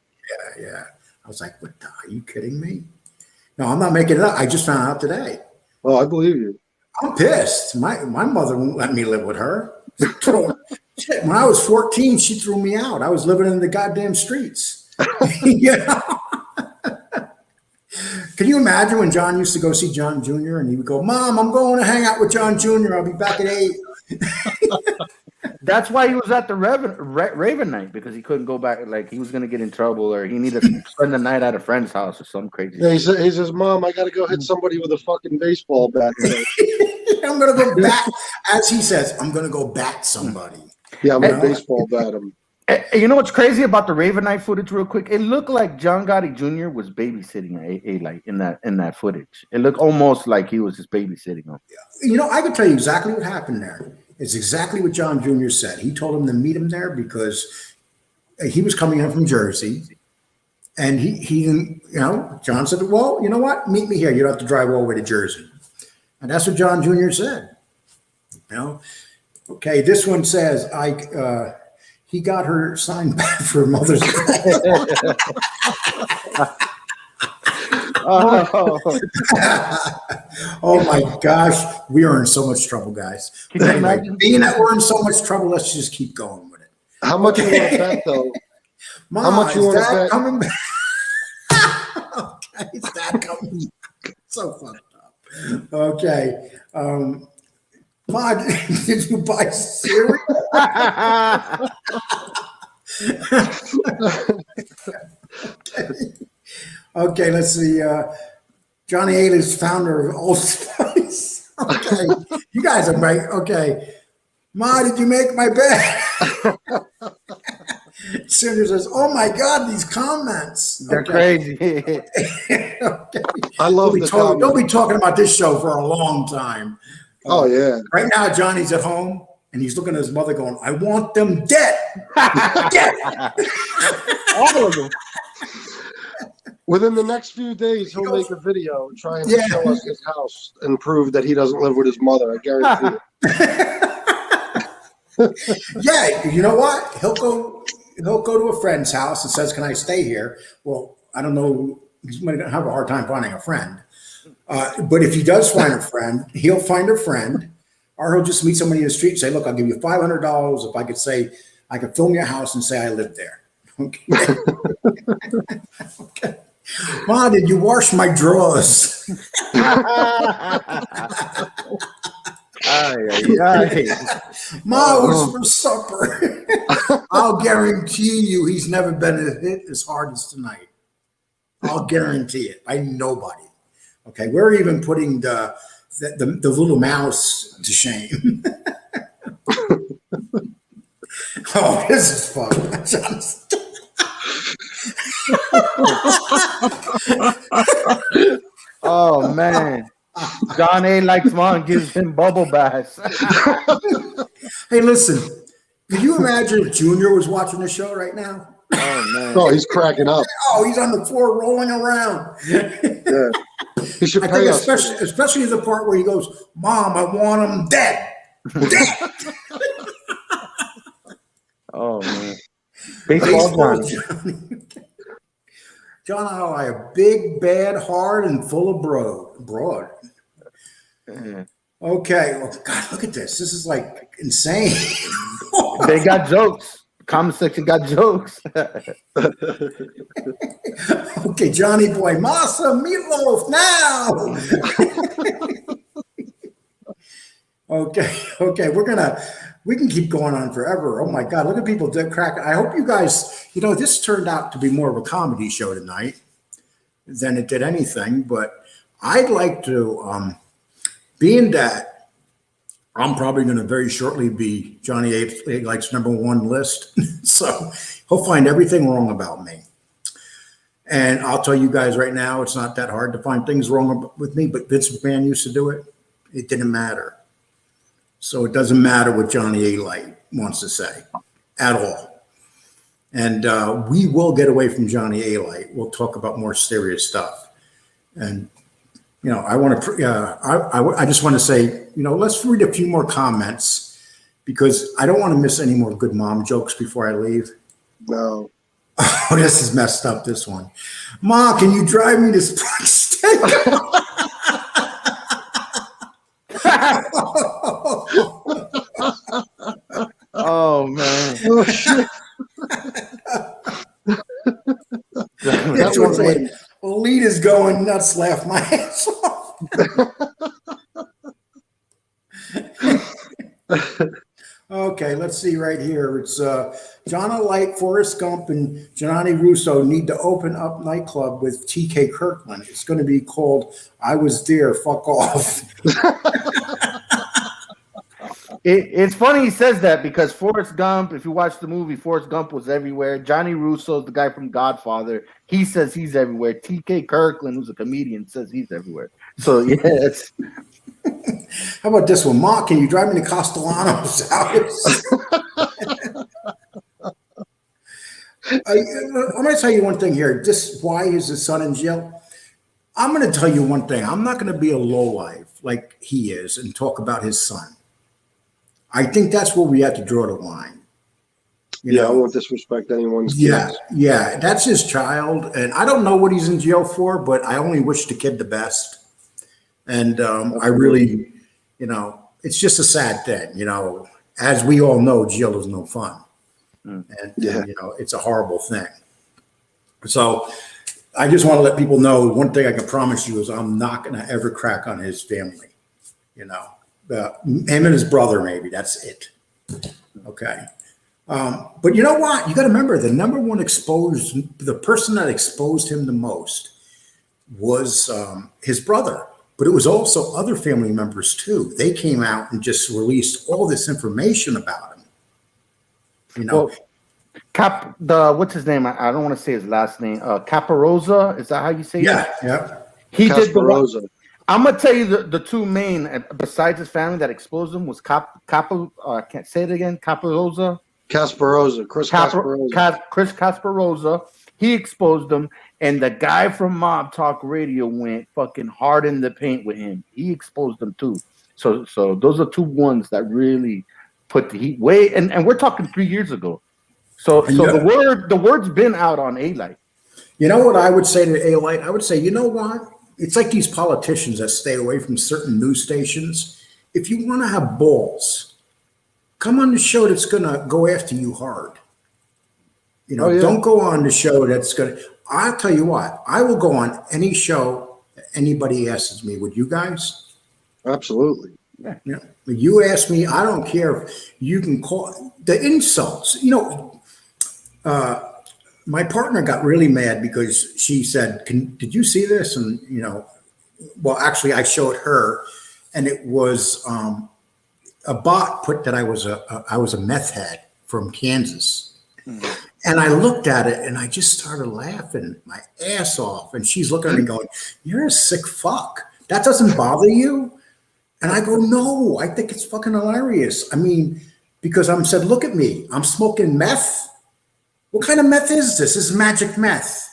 [SPEAKER 1] Yeah. I was like, what the, are you kidding me? No, I'm not making it up. I just found out today.
[SPEAKER 2] Oh, I believe you.
[SPEAKER 1] I'm pissed. My mother won't let me live with her. Shit, when I was 14, she threw me out. I was living in the goddamn streets. Can you imagine when John used to go see John Jr. and he would go, Mom, I'm going to hang out with John Jr. I'll be back at 8.
[SPEAKER 3] That's why he was at the Raven night, because he couldn't go back. Like he was going to get in trouble, or he needed to spend the night at a friend's house or some crazy.
[SPEAKER 2] Yeah, he says, Mom, I got to go hit somebody with a fucking baseball bat.
[SPEAKER 1] I'm going to go bat, as he says, I'm going to go bat somebody.
[SPEAKER 2] Yeah, I'm going to baseball bat him.
[SPEAKER 3] You know what's crazy about the Raven night footage, real quick? It looked like John Gotti Jr. was babysitting A-Light in that footage. It looked almost like he was just babysitting him.
[SPEAKER 1] I can tell you exactly what happened there. It's exactly what John Jr. said. He told him to meet him there because he was coming in from Jersey, And he didn't, John said, well, you know what? Meet me here. You don't have to drive all the way to Jersey. And that's what John Jr. said. Okay, this one says, he got her signed back for Mother's Day. Oh my gosh, we are in so much trouble, guys. But anyway, being that we're in so much trouble, let's just keep going with it.
[SPEAKER 2] How much you want to bet, though? How much you want to bet?
[SPEAKER 1] Coming back? Okay, is that coming? So fucked up. Okay. Ma, did you buy cereal? Okay, let's see. Johnny Alites, founder of Old Spice. Okay, you guys are right. Okay, Ma, did you make my bed? Cinder says, "Oh my God, these comments.
[SPEAKER 3] They're crazy."
[SPEAKER 1] Okay.
[SPEAKER 2] I love the comments.
[SPEAKER 1] Don't be talking about this show for a long time.
[SPEAKER 2] Oh yeah.
[SPEAKER 1] Right now, Johnny's at home and he's looking at his mother, going, "I want them dead, dead."
[SPEAKER 2] All of them. Within the next few days, he'll make a video trying to show us his house and prove that he doesn't live with his mother. I guarantee it.
[SPEAKER 1] Yeah, you know what? He'll go to a friend's house and says, "Can I stay here?" Well, I don't know. He's going to have a hard time finding a friend. But if he does find a friend, he'll find a friend, or he'll just meet somebody in the street and say, "Look, I'll give you $500 if I could say I could film your house and say I live there." Okay. Okay. Ma, did you wash my drawers? Ma, what's for supper? I'll guarantee you he's never been hit as hard as tonight. I'll guarantee it by nobody. Okay, we're even putting the little mouse to shame. Oh, this is fun.
[SPEAKER 3] Oh man, John A likes mom, gives him bubble baths.
[SPEAKER 1] Hey, listen, could you imagine if Junior was watching the show right now?
[SPEAKER 3] Oh man,
[SPEAKER 2] oh, he's cracking up.
[SPEAKER 1] Oh, he's on the floor rolling around.
[SPEAKER 2] Yeah. He should
[SPEAKER 1] I
[SPEAKER 2] pay
[SPEAKER 1] think
[SPEAKER 2] us.
[SPEAKER 1] especially the part where he goes, "Mom, I want him dead." Dead.
[SPEAKER 3] oh man, baseball Johnny.
[SPEAKER 1] John, I am big, bad, hard, and full of broad. Okay. Well, God, look at this. This is like insane.
[SPEAKER 3] They got jokes. Comment section got jokes.
[SPEAKER 1] Okay, Johnny boy, masa meatloaf now. Okay, we can keep going on forever. Oh my God, look at people crack. I hope you guys, this turned out to be more of a comedy show tonight than it did anything, but I'd like to, being that I'm probably going to very shortly be Johnny Alites' #1 list. So he'll find everything wrong about me. And I'll tell you guys right now, it's not that hard to find things wrong with me, but Vince McMahon used to do it. It didn't matter. So it doesn't matter what Johnny Alites wants to say at all. And we will get away from Johnny Alites. We'll talk about more serious stuff. And, I want to, I just want to say, let's read a few more comments because I don't want to miss any more good mom jokes before I leave.
[SPEAKER 2] No.
[SPEAKER 1] Oh, this is messed up, this one. Ma, can you drive me to steak?
[SPEAKER 3] Oh man.
[SPEAKER 2] Oh shit.
[SPEAKER 1] That's what's like, Lita's going nuts, laugh my ass off. Okay, let's see right here. It's John Alites, Forrest Gump, and Gianni Russo need to open up nightclub with TK Kirkland. It's going to be called I Was There, Fuck Off.
[SPEAKER 3] It's funny he says that because Forrest Gump, if you watch the movie, Forrest Gump was everywhere. Johnny Russo, the guy from Godfather, he says he's everywhere. TK Kirkland, who's a comedian, says he's everywhere. So, yes.
[SPEAKER 1] How about this one? Ma, can you drive me to Castellano's house? I'm going to tell you one thing here. Just why is his son in jail? I'm going to tell you one thing. I'm not going to be a lowlife like he is and talk about his son. I think that's where we have to draw the line.
[SPEAKER 2] I won't disrespect anyone's kids.
[SPEAKER 1] Yeah, that's his child, and I don't know what he's in jail for, but I only wish the kid the best. And I really, it's just a sad thing. As we all know, jail is no fun, and it's a horrible thing. So I just want to let people know one thing I can promise you is I'm not going to ever crack on his family. Him and his brother, maybe that's it. Okay. But you know what? You got to remember the the person that exposed him the most was his brother, but it was also other family members too. They came out and just released all this information about him.
[SPEAKER 3] Well, what's his name? I don't want to say his last name. Caparosa, is that how you say it?
[SPEAKER 1] Yeah.
[SPEAKER 3] He did the. I'm gonna tell you the two main besides his family that exposed him was I can't say it again. Caparosa.
[SPEAKER 2] Chris Casparosa.
[SPEAKER 3] Chris Casparosa. He exposed them, and the guy from Mob Talk Radio went fucking hard in the paint with him. He exposed them too. So those are two ones that really put the heat way. And we're talking 3 years ago. So the word's been out on A-Light.
[SPEAKER 1] You know what I would say to A-Light? I would say, you know what? It's like these politicians that stay away from certain news stations. If you want to have balls, come on the show that's going to go after you hard. Don't go on the show that's going to. I'll tell you what, I will go on any show that anybody asks me. Would you guys?
[SPEAKER 2] Absolutely.
[SPEAKER 1] Yeah. You ask me, I don't care if you can call the insults. My partner got really mad because she said, did you see this? And, well, actually I showed her, and it was a bot put that I was a meth head from Kansas. Mm. And I looked at it and I just started laughing my ass off. And she's looking at me going, you're a sick fuck. That doesn't bother you? And I go, no, I think it's fucking hilarious. I mean, because I'm said, look at me, I'm smoking meth. What kind of meth is this? This is magic meth.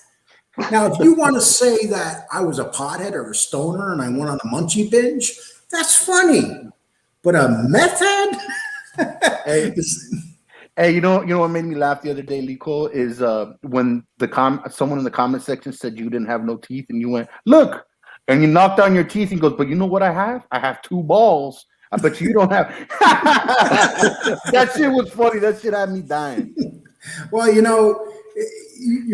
[SPEAKER 1] Now, if you want to say that I was a pothead or a stoner and I went on a munchie binge, that's funny. But a meth head?
[SPEAKER 3] Hey, you know what made me laugh the other day, Lico, is when someone in the comment section said you didn't have no teeth, and you went, look, and you knocked down your teeth and goes, but you know what I have? I have 2 balls. I bet you don't have. That shit was funny. That shit had me dying.
[SPEAKER 1] Well, you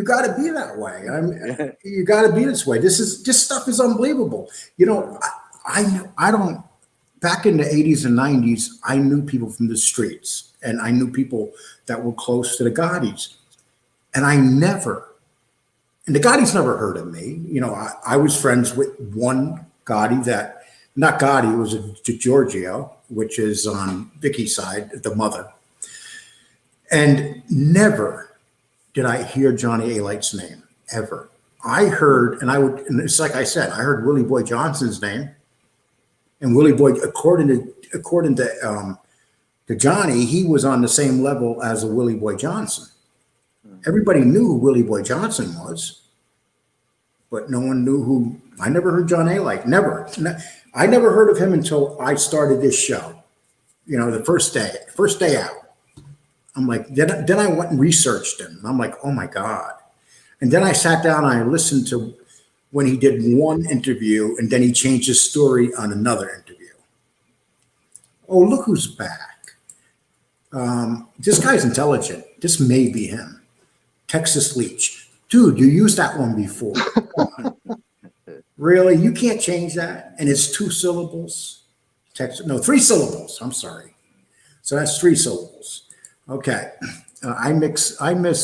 [SPEAKER 1] got to be that way. You got to be this way. This stuff is unbelievable. I don't. Back in the 80s and 90s, I knew people from the streets, and I knew people that were close to the Gottis, and the Gottis never heard of me. I was friends with one Gotti not Gotti, it was a Giorgio, which is on Vicky's side, the mother. And never did I hear Johnny Alites' name, ever. I heard, and it's like I said, I heard Willie Boy Johnson's name. And Willie Boy, according to Johnny, he was on the same level as a Willie Boy Johnson. Everybody knew who Willie Boy Johnson was, but no one knew who. I never heard John Alite. Never. I never heard of him until I started this show. The first day out. I'm like, then I went and researched him. And I'm like, oh my God. And then I sat down and I listened to when he did one interview, and then he changed his story on another interview. Oh, look who's back. This guy's intelligent. This may be him. Texas Leech. Dude, you used that one before. Really? You can't change that? And it's 2 syllables? 3 syllables. I'm sorry. So that's 3 syllables. Okay. I miss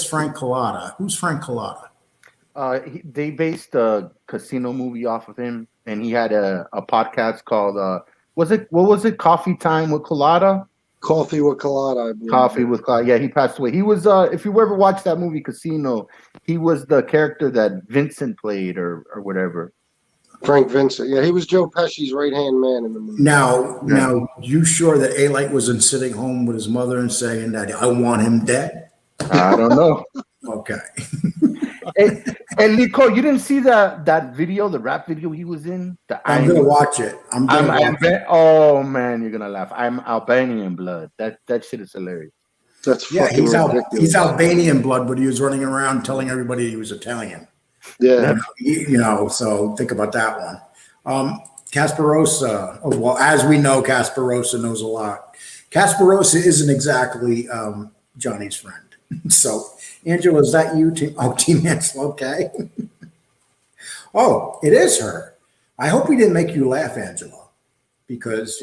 [SPEAKER 1] Frank Collada. Who's Frank Collada?
[SPEAKER 3] They based a casino movie off of him, and he had a podcast called what was it? Coffee Time with Collada?
[SPEAKER 2] Coffee with Collada, I believe.
[SPEAKER 3] Coffee with Collada. Yeah, he passed away. He was if you ever watched that movie Casino, he was the character that Vincent played or whatever.
[SPEAKER 2] Frank Vincent. Yeah, he was Joe Pesci's right-hand man in the movie.
[SPEAKER 1] Now, you sure that A-Light wasn't sitting home with his mother and saying that I want him dead?
[SPEAKER 3] I don't know.
[SPEAKER 1] Okay.
[SPEAKER 3] And Nico, you didn't see that video, the rap video he was in?
[SPEAKER 1] I'm going to watch it.
[SPEAKER 3] Oh man, you're gonna laugh. I'm Albanian blood. That shit is hilarious.
[SPEAKER 2] That's
[SPEAKER 1] Yeah,
[SPEAKER 2] fucking ridiculous.
[SPEAKER 1] he's Albanian blood, but he was running around telling everybody he was Italian.
[SPEAKER 2] Yeah.
[SPEAKER 1] So think about that one. Casparosa, well, as we know, Casparosa knows a lot. Casparosa isn't exactly Johnny's friend. So, Angela, is that you? Team Ansel, okay. Oh, it is her. I hope we didn't make you laugh, Angela, because,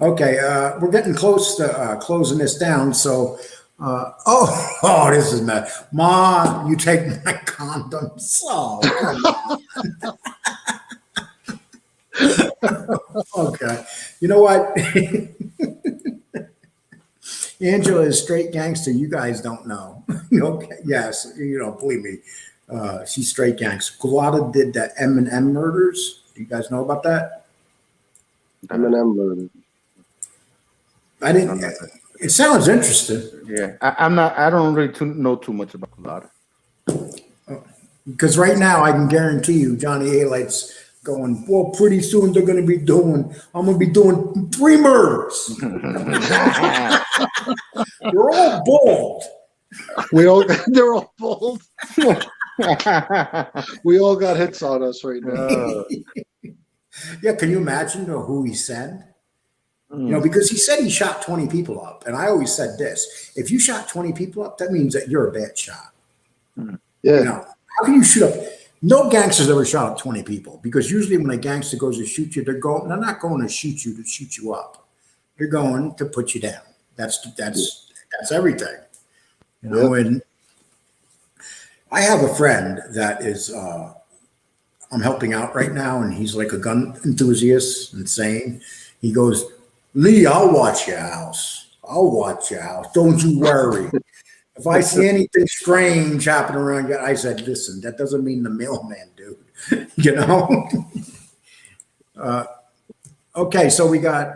[SPEAKER 1] Okay, we're getting close to closing this down. So, this is mad. Ma, you take my condoms. Oh, okay. You know what? Angela is straight gangster. You guys don't know. Okay. Yes. Believe me. She's straight gangster. Gulata did the M&M murders. Do you guys know about that?
[SPEAKER 2] M&M murder.
[SPEAKER 1] I didn't. It sounds interesting.
[SPEAKER 3] Yeah, I don't really know too much about Gulata.
[SPEAKER 1] Because right now, I can guarantee you, Johnny Alites going, well, pretty soon I'm going to be doing 3 murders. They're all bald.
[SPEAKER 2] They're all bald. We all got hits on us right now.
[SPEAKER 1] Yeah, can you imagine who he said? Because he said he shot 20 people up. And I always said this, if you shot 20 people up, that means that you're a bad shot.
[SPEAKER 2] Yeah.
[SPEAKER 1] How can you shoot up? No gangster's ever shot up 20 people, because usually when a gangster goes to shoot you, they're not going to shoot you to shoot you up. They're going to put you down. That's everything. And I have a friend that is I'm helping out right now, and he's like a gun enthusiast, insane. He goes, Lee, I'll watch your house. Don't you worry. If I see anything strange happening around you, I said, listen, that doesn't mean the mailman, dude. Okay, so we got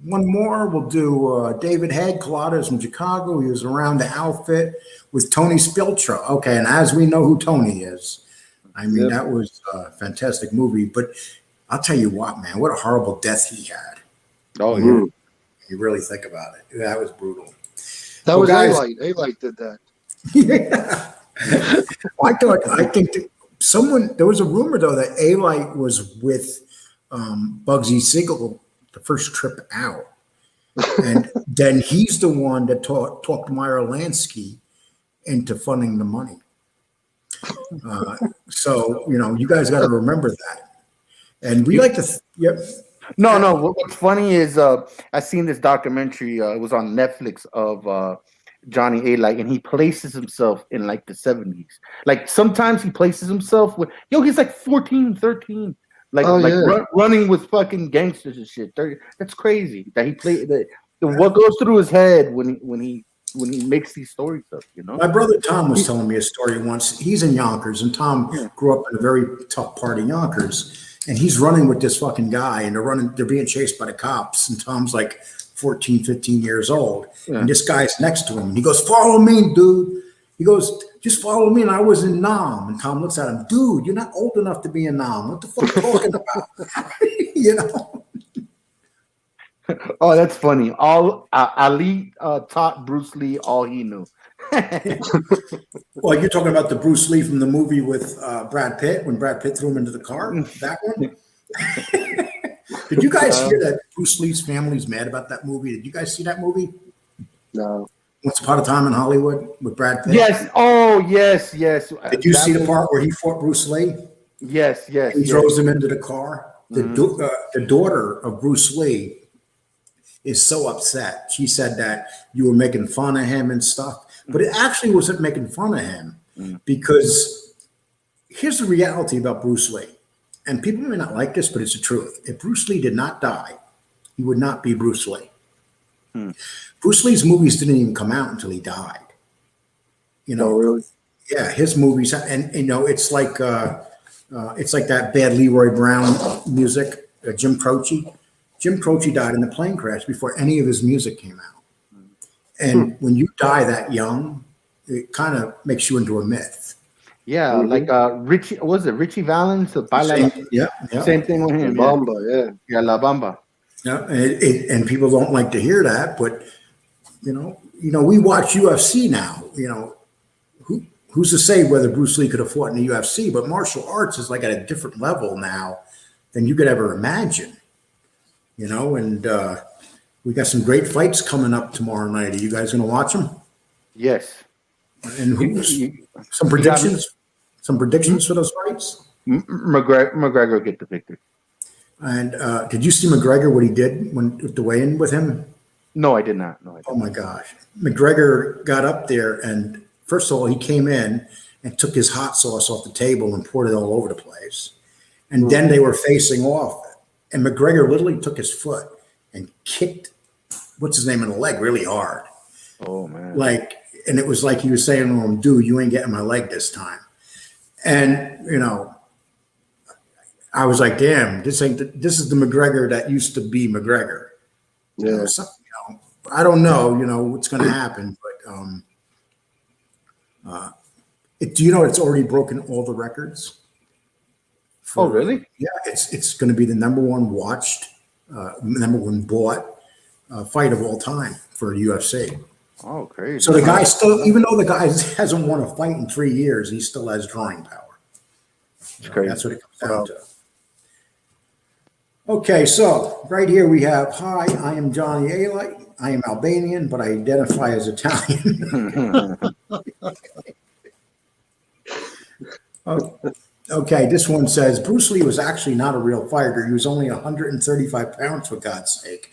[SPEAKER 1] one more. We'll do David Head, Coladas from Chicago. He was around the outfit with Tony Spiltra. Okay, and as we know who Tony is, I mean, that was a fantastic movie. But I'll tell you what, man, what a horrible death he had.
[SPEAKER 3] Oh, yeah.
[SPEAKER 1] You really think about it. That was brutal.
[SPEAKER 2] That was A-Light. A-Light did that.
[SPEAKER 1] Yeah. I think there was a rumor, though, that A-Light was with Bugsy Siegel the first trip out. And then he's the one that talked Meyer Lansky into funding the money. So, you guys got to remember that. And we like to, yep.
[SPEAKER 3] No. What's funny is I seen this documentary. It was on Netflix of Johnny Alite, and he places himself in like the 70s. Like sometimes he places himself with he's like 14, 13, running with fucking gangsters and shit. That's crazy that he played. What goes through his head when he makes these stories up,
[SPEAKER 1] My brother Tom was telling me a story once. He's in Yonkers, and Tom grew up in a very tough part of Yonkers. And he's running with this fucking guy, and they're being chased by the cops. And Tom's like 14, 15 years old. Yeah. And this guy's next to him. He goes, follow me, dude. He goes, just follow me. And I was in Nam. And Tom looks at him, dude, you're not old enough to be in Nam. What the fuck are you talking about?
[SPEAKER 3] Oh, that's funny. Ali taught Bruce Lee all he knew.
[SPEAKER 1] Well, you're talking about the Bruce Lee from the movie with Brad Pitt, when Brad Pitt threw him into the car? That one? Did you guys hear that Bruce Lee's family's mad about that movie? Did you guys see that movie?
[SPEAKER 2] No.
[SPEAKER 1] Once Upon a Time in Hollywood with Brad Pitt?
[SPEAKER 3] Yes. Oh, yes.
[SPEAKER 1] Did you see the part where he fought Bruce Lee?
[SPEAKER 3] Yes.
[SPEAKER 1] He throws him into the car. The daughter of Bruce Lee is so upset. She said that you were making fun of him and stuff. But it actually wasn't making fun of him, because here's the reality about Bruce Lee. And people may not like this, but it's the truth. If Bruce Lee did not die, he would not be Bruce Lee. Bruce Lee's movies didn't even come out until he died.
[SPEAKER 2] Oh, really?
[SPEAKER 1] Yeah, his movies, and it's like that bad Leroy Brown music, Jim Croce. Jim Croce died in a plane crash before any of his music came out. And when you die that young, it kind of makes you into a myth.
[SPEAKER 3] Yeah, like Richie, was it Richie Valens?
[SPEAKER 1] Yeah,
[SPEAKER 3] Same thing with him.
[SPEAKER 2] Bamba,
[SPEAKER 3] Yeah, La Bamba.
[SPEAKER 1] yeah. And people don't like to hear that, but we watch UFC now. Who's to say whether Bruce Lee could have fought in the UFC? But martial arts is like at a different level now than you could ever imagine. And we got some great fights coming up tomorrow night. Are you guys going to watch them?
[SPEAKER 3] Yes.
[SPEAKER 1] And some predictions? Some predictions for those fights?
[SPEAKER 3] McGregor get the victory.
[SPEAKER 1] And did you see McGregor, what he did with the weigh-in with him?
[SPEAKER 3] No, I did not. No, I did
[SPEAKER 1] Oh, my gosh. McGregor got up there, and first of all, he came in and took his hot sauce off the table and poured it all over the place. And then they were facing off. And McGregor literally took his foot and kicked, what's his name, in the leg really hard.
[SPEAKER 3] Oh, man.
[SPEAKER 1] And it was like he was saying to him, dude, you ain't getting my leg this time. And, I was like, damn, this is the McGregor that used to be McGregor.
[SPEAKER 2] Yeah.
[SPEAKER 1] I don't know, what's going to happen, but do you know it's already broken all the records?
[SPEAKER 3] Oh, really?
[SPEAKER 1] Yeah, it's going to be the number one watched, number one bought fight of all time for UFC.
[SPEAKER 3] Oh, crazy.
[SPEAKER 1] So the guy still, even though the guy hasn't won a fight in 3 years, he still has drawing power.
[SPEAKER 3] It's crazy.
[SPEAKER 1] That's what it comes down to. Okay, so right here we have, hi, I am Johnny Alite. I am Albanian, but I identify as Italian. Okay, this one says, Bruce Lee was actually not a real fighter. He was only 135 pounds, for God's sake.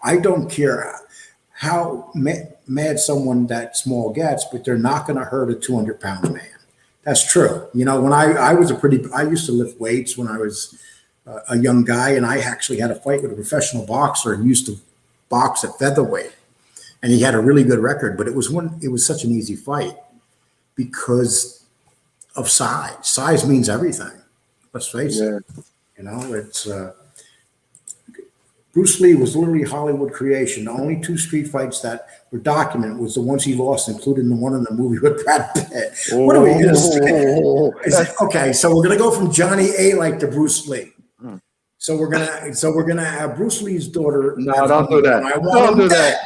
[SPEAKER 1] I don't care how mad someone that small gets, but they're not going to hurt a 200-pound man. That's true. When I used to lift weights when I was a young guy, and I actually had a fight with a professional boxer and used to box at featherweight, and he had a really good record, but it was such an easy fight because of size. Size means everything. Let's face it. It's Bruce Lee was literally a Hollywood creation. The only 2 street fights that were documented was the ones he lost, including the one in the movie with Brad Pitt. What are we going to say? Okay, so we're going to go from Johnny Alite to Bruce Lee. So we're gonna have Bruce Lee's daughter.
[SPEAKER 3] No, don't do that. Don't do that.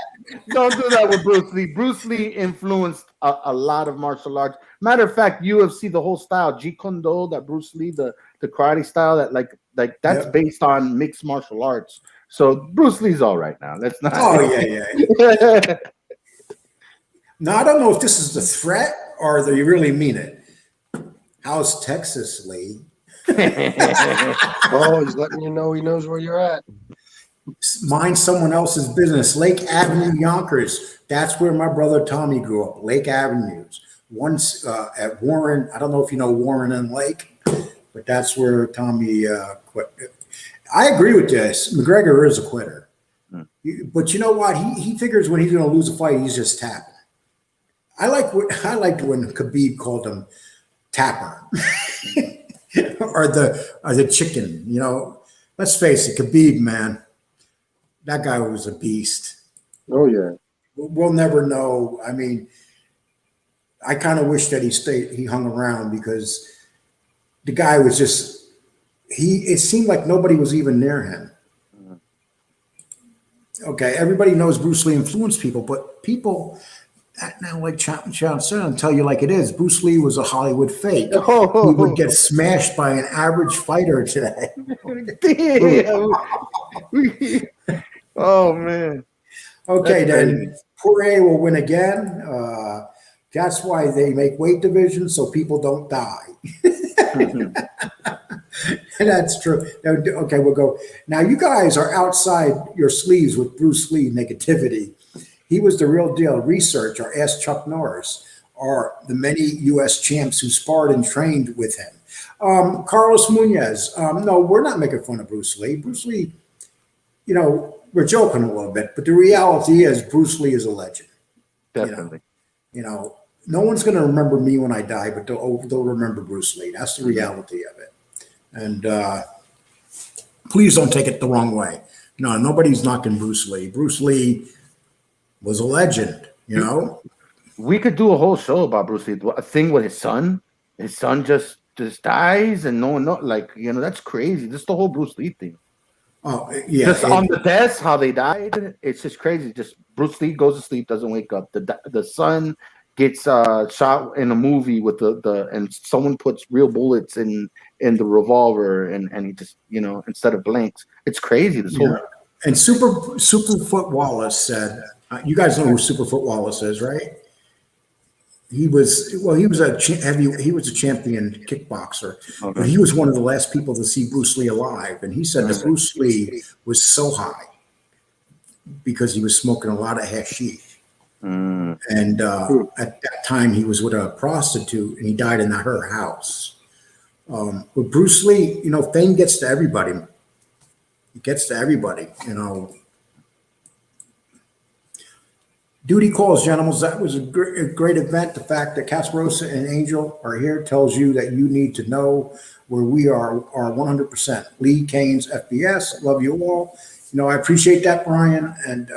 [SPEAKER 3] Don't do that with Bruce Lee. Bruce Lee influenced a lot of martial arts. Matter of fact, UFC, the whole style, Jeet Kune Do, that Bruce Lee, the karate style, that that's based on mixed martial arts. So Bruce Lee's all right now. That's not.
[SPEAKER 1] Oh yeah. Now I don't know if this is the threat or they really mean it. How's Texas, Lee?
[SPEAKER 2] Oh, he's letting you know he knows where you're at.
[SPEAKER 1] Mind someone else's business. Lake Avenue, Yonkers. That's where my brother Tommy grew up. Lake Avenues. Once at Warren. I don't know if you know Warren and Lake, but that's where Tommy quit. I agree with this. McGregor is a quitter, but you know what? He figures when he's going to lose a fight, he's just tapping. I liked when Khabib called him Tapper. or the chicken, let's face it, Khabib, man, that guy was a beast.
[SPEAKER 2] Oh yeah.
[SPEAKER 1] We'll never know. I mean, I kind of wish that he hung around because the guy was just, it seemed like nobody was even near him. Okay. Everybody knows Bruce Lee influenced people, but people now, like Chow said, I'll tell you like it is. Bruce Lee was a Hollywood fake. He would get smashed by an average fighter today.
[SPEAKER 3] Oh man.
[SPEAKER 1] Okay, then Poirier will win again. That's why they make weight divisions so people don't die. That's true. Okay, we'll go. Now you guys are outside your sleeves with Bruce Lee negativity. He was the real deal. Research or ask Chuck Norris or the many U.S. champs who sparred and trained with him. Carlos Munoz. No, we're not making fun of Bruce Lee. Bruce Lee, we're joking a little bit, but the reality is Bruce Lee is a legend.
[SPEAKER 3] Definitely.
[SPEAKER 1] No one's going to remember me when I die, but they'll remember Bruce Lee. That's the reality of it. And please don't take it the wrong way. No, nobody's knocking Bruce Lee. Bruce Lee was a legend. You know,
[SPEAKER 3] We could do a whole show about Bruce Lee. A thing with his son. His son just dies, and no one know. Like, that's crazy. Just the whole Bruce Lee thing.
[SPEAKER 1] oh yeah,
[SPEAKER 3] Just on the deaths, how they died. It's just crazy. Just Bruce Lee goes to sleep, doesn't wake up. The son gets shot in a movie with and someone puts real bullets in the revolver, and he just instead of blanks. It's crazy. This whole.
[SPEAKER 1] And Superfoot Wallace said, you guys know who Superfoot Wallace is, right? He was a champion kickboxer,
[SPEAKER 3] Okay.
[SPEAKER 1] but he was one of the last people to see Bruce Lee alive. And he said that Bruce Lee was so high because he was smoking a lot of hashish.
[SPEAKER 3] Mm.
[SPEAKER 1] And at that time, he was with a prostitute, and he died in her house. But Bruce Lee, fame gets to everybody. It gets to everybody, Duty calls, gentlemen. That was a great event. The fact that Casperosa and Angel are here tells you that you need to know where we are 100%. Lee Kane's FBS. Love you all. I appreciate that, Brian. And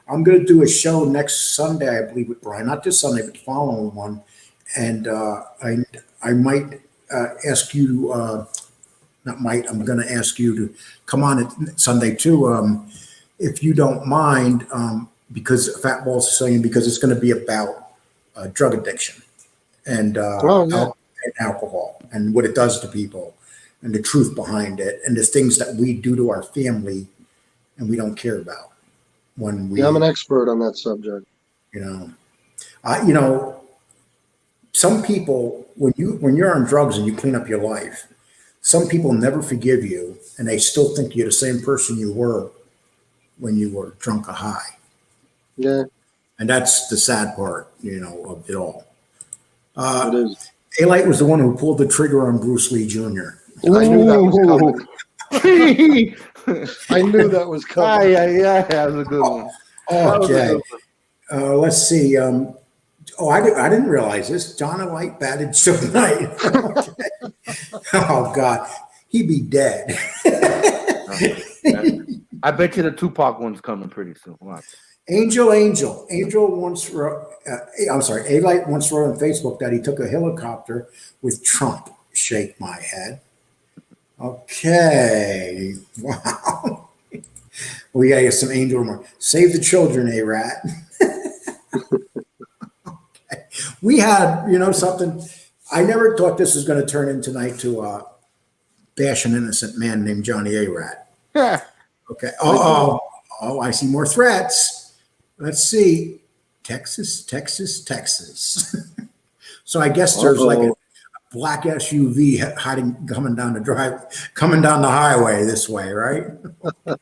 [SPEAKER 1] I'm going to do a show next Sunday, I believe, with Brian. Not this Sunday, but the following one. And I might ask you, I'm going to ask you to come on at Sunday too, if you don't mind. Because Fat Bald Sicilian, because it's going to be about drug addiction and alcohol and what it does to people and the truth behind it and the things that we do to our family and we don't care about when we.
[SPEAKER 2] I'm an expert on that subject.
[SPEAKER 1] Some people when you're on drugs and you clean up your life, some people never forgive you and they still think you're the same person you were when you were drunk or high.
[SPEAKER 2] Yeah.
[SPEAKER 1] And that's the sad part, of it all.
[SPEAKER 2] It is.
[SPEAKER 1] Alite was the one who pulled the trigger on Bruce Lee Jr.
[SPEAKER 2] I knew that was coming. I knew that was coming.
[SPEAKER 3] Yeah, that was a good one.
[SPEAKER 1] Okay. Let's see. I didn't realize this. John Alite batted tonight. Oh, God. He'd be dead.
[SPEAKER 3] I bet you the Tupac one's coming pretty soon. Watch.
[SPEAKER 1] Angel once wrote, Alite once wrote on Facebook that he took a helicopter with Trump. Shake my head. Okay. Wow. We gotta get some Angel more. Save the children, A-Rat. Okay. We had, something. I never thought this was going to turn in tonight to bash an innocent man named Johnny A-Rat.
[SPEAKER 3] Yeah.
[SPEAKER 1] Okay. Oh, I see more threats. Let's see. Texas. So I guess there's like a black SUV coming down the highway this way, right? And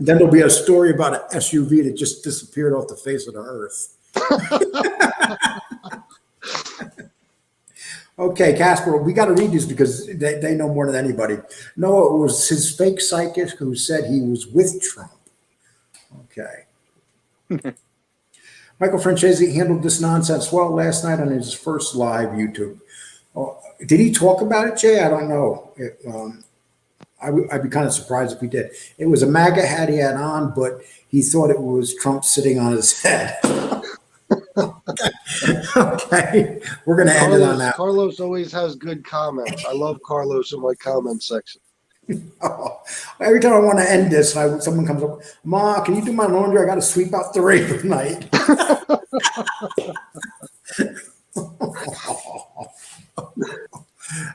[SPEAKER 1] then there'll be a story about an SUV that just disappeared off the face of the earth. Okay, Casper, we got to read these because they know more than anybody. No, it was his fake psychic who said he was with Trump. Okay. Michael Francesi handled this nonsense well last night on his first live YouTube. Did he talk about it, Jay? I don't know. I'd be kind of surprised if he did. It was a MAGA hat he had on, but he thought it was Trump sitting on his head. Okay. We're going to end it on that.
[SPEAKER 2] Carlos always has good comments. I love Carlos in my comment section.
[SPEAKER 1] Oh, every time I want to end this, someone comes up, Ma, can you do my laundry? I got to sweep out the rave tonight.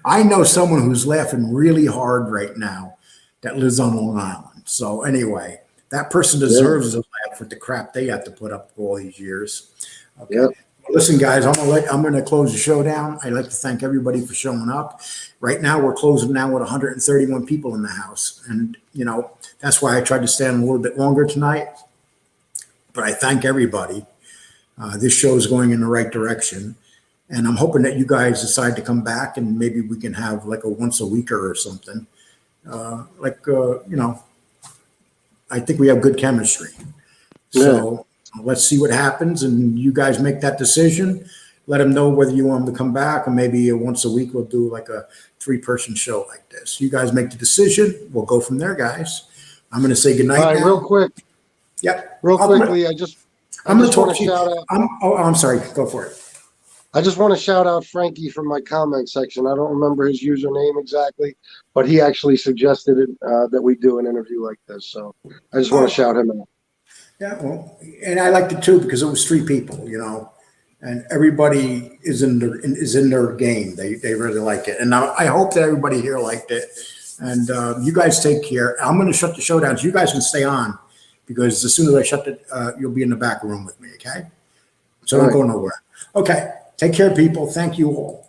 [SPEAKER 1] I know someone who's laughing really hard right now that lives on Long Island. So anyway, that person deserves a laugh with the crap they have to put up for all these years. Okay. Yep. Listen, guys, I'm gonna close the show down. I'd like to thank everybody for showing up. Right now, we're closing now with 131 people in the house, and that's why I tried to stay on a little bit longer tonight. But I thank everybody. This show is going in the right direction, and I'm hoping that you guys decide to come back, and maybe we can have like a once a weeker or something. I think we have good chemistry. So. Let's see what happens, and you guys make that decision. Let them know whether you want them to come back, or maybe once a week we'll do like a 3-person show like this. You guys make the decision. We'll go from there, guys. I'm going to say goodnight.
[SPEAKER 2] All right,
[SPEAKER 1] now.
[SPEAKER 2] real quick.
[SPEAKER 1] Yep.
[SPEAKER 2] Real quickly, I
[SPEAKER 1] I'm going to
[SPEAKER 2] just wanna
[SPEAKER 1] talk to you.
[SPEAKER 2] shout out-
[SPEAKER 1] I'm sorry. Go for it.
[SPEAKER 2] I just want to shout out Frankie from my comment section. I don't remember his username exactly, but he actually suggested it, that we do an interview like this. So I just want to shout him out.
[SPEAKER 1] Yeah, well, and I liked it too because it was three people, and everybody is in their game. They really like it, and I hope that everybody here liked it. And you guys take care. I'm going to shut the show down, so you guys can stay on because as soon as I shut it, you'll be in the back room with me. Okay, so don't go nowhere. Okay, take care, people. Thank you all.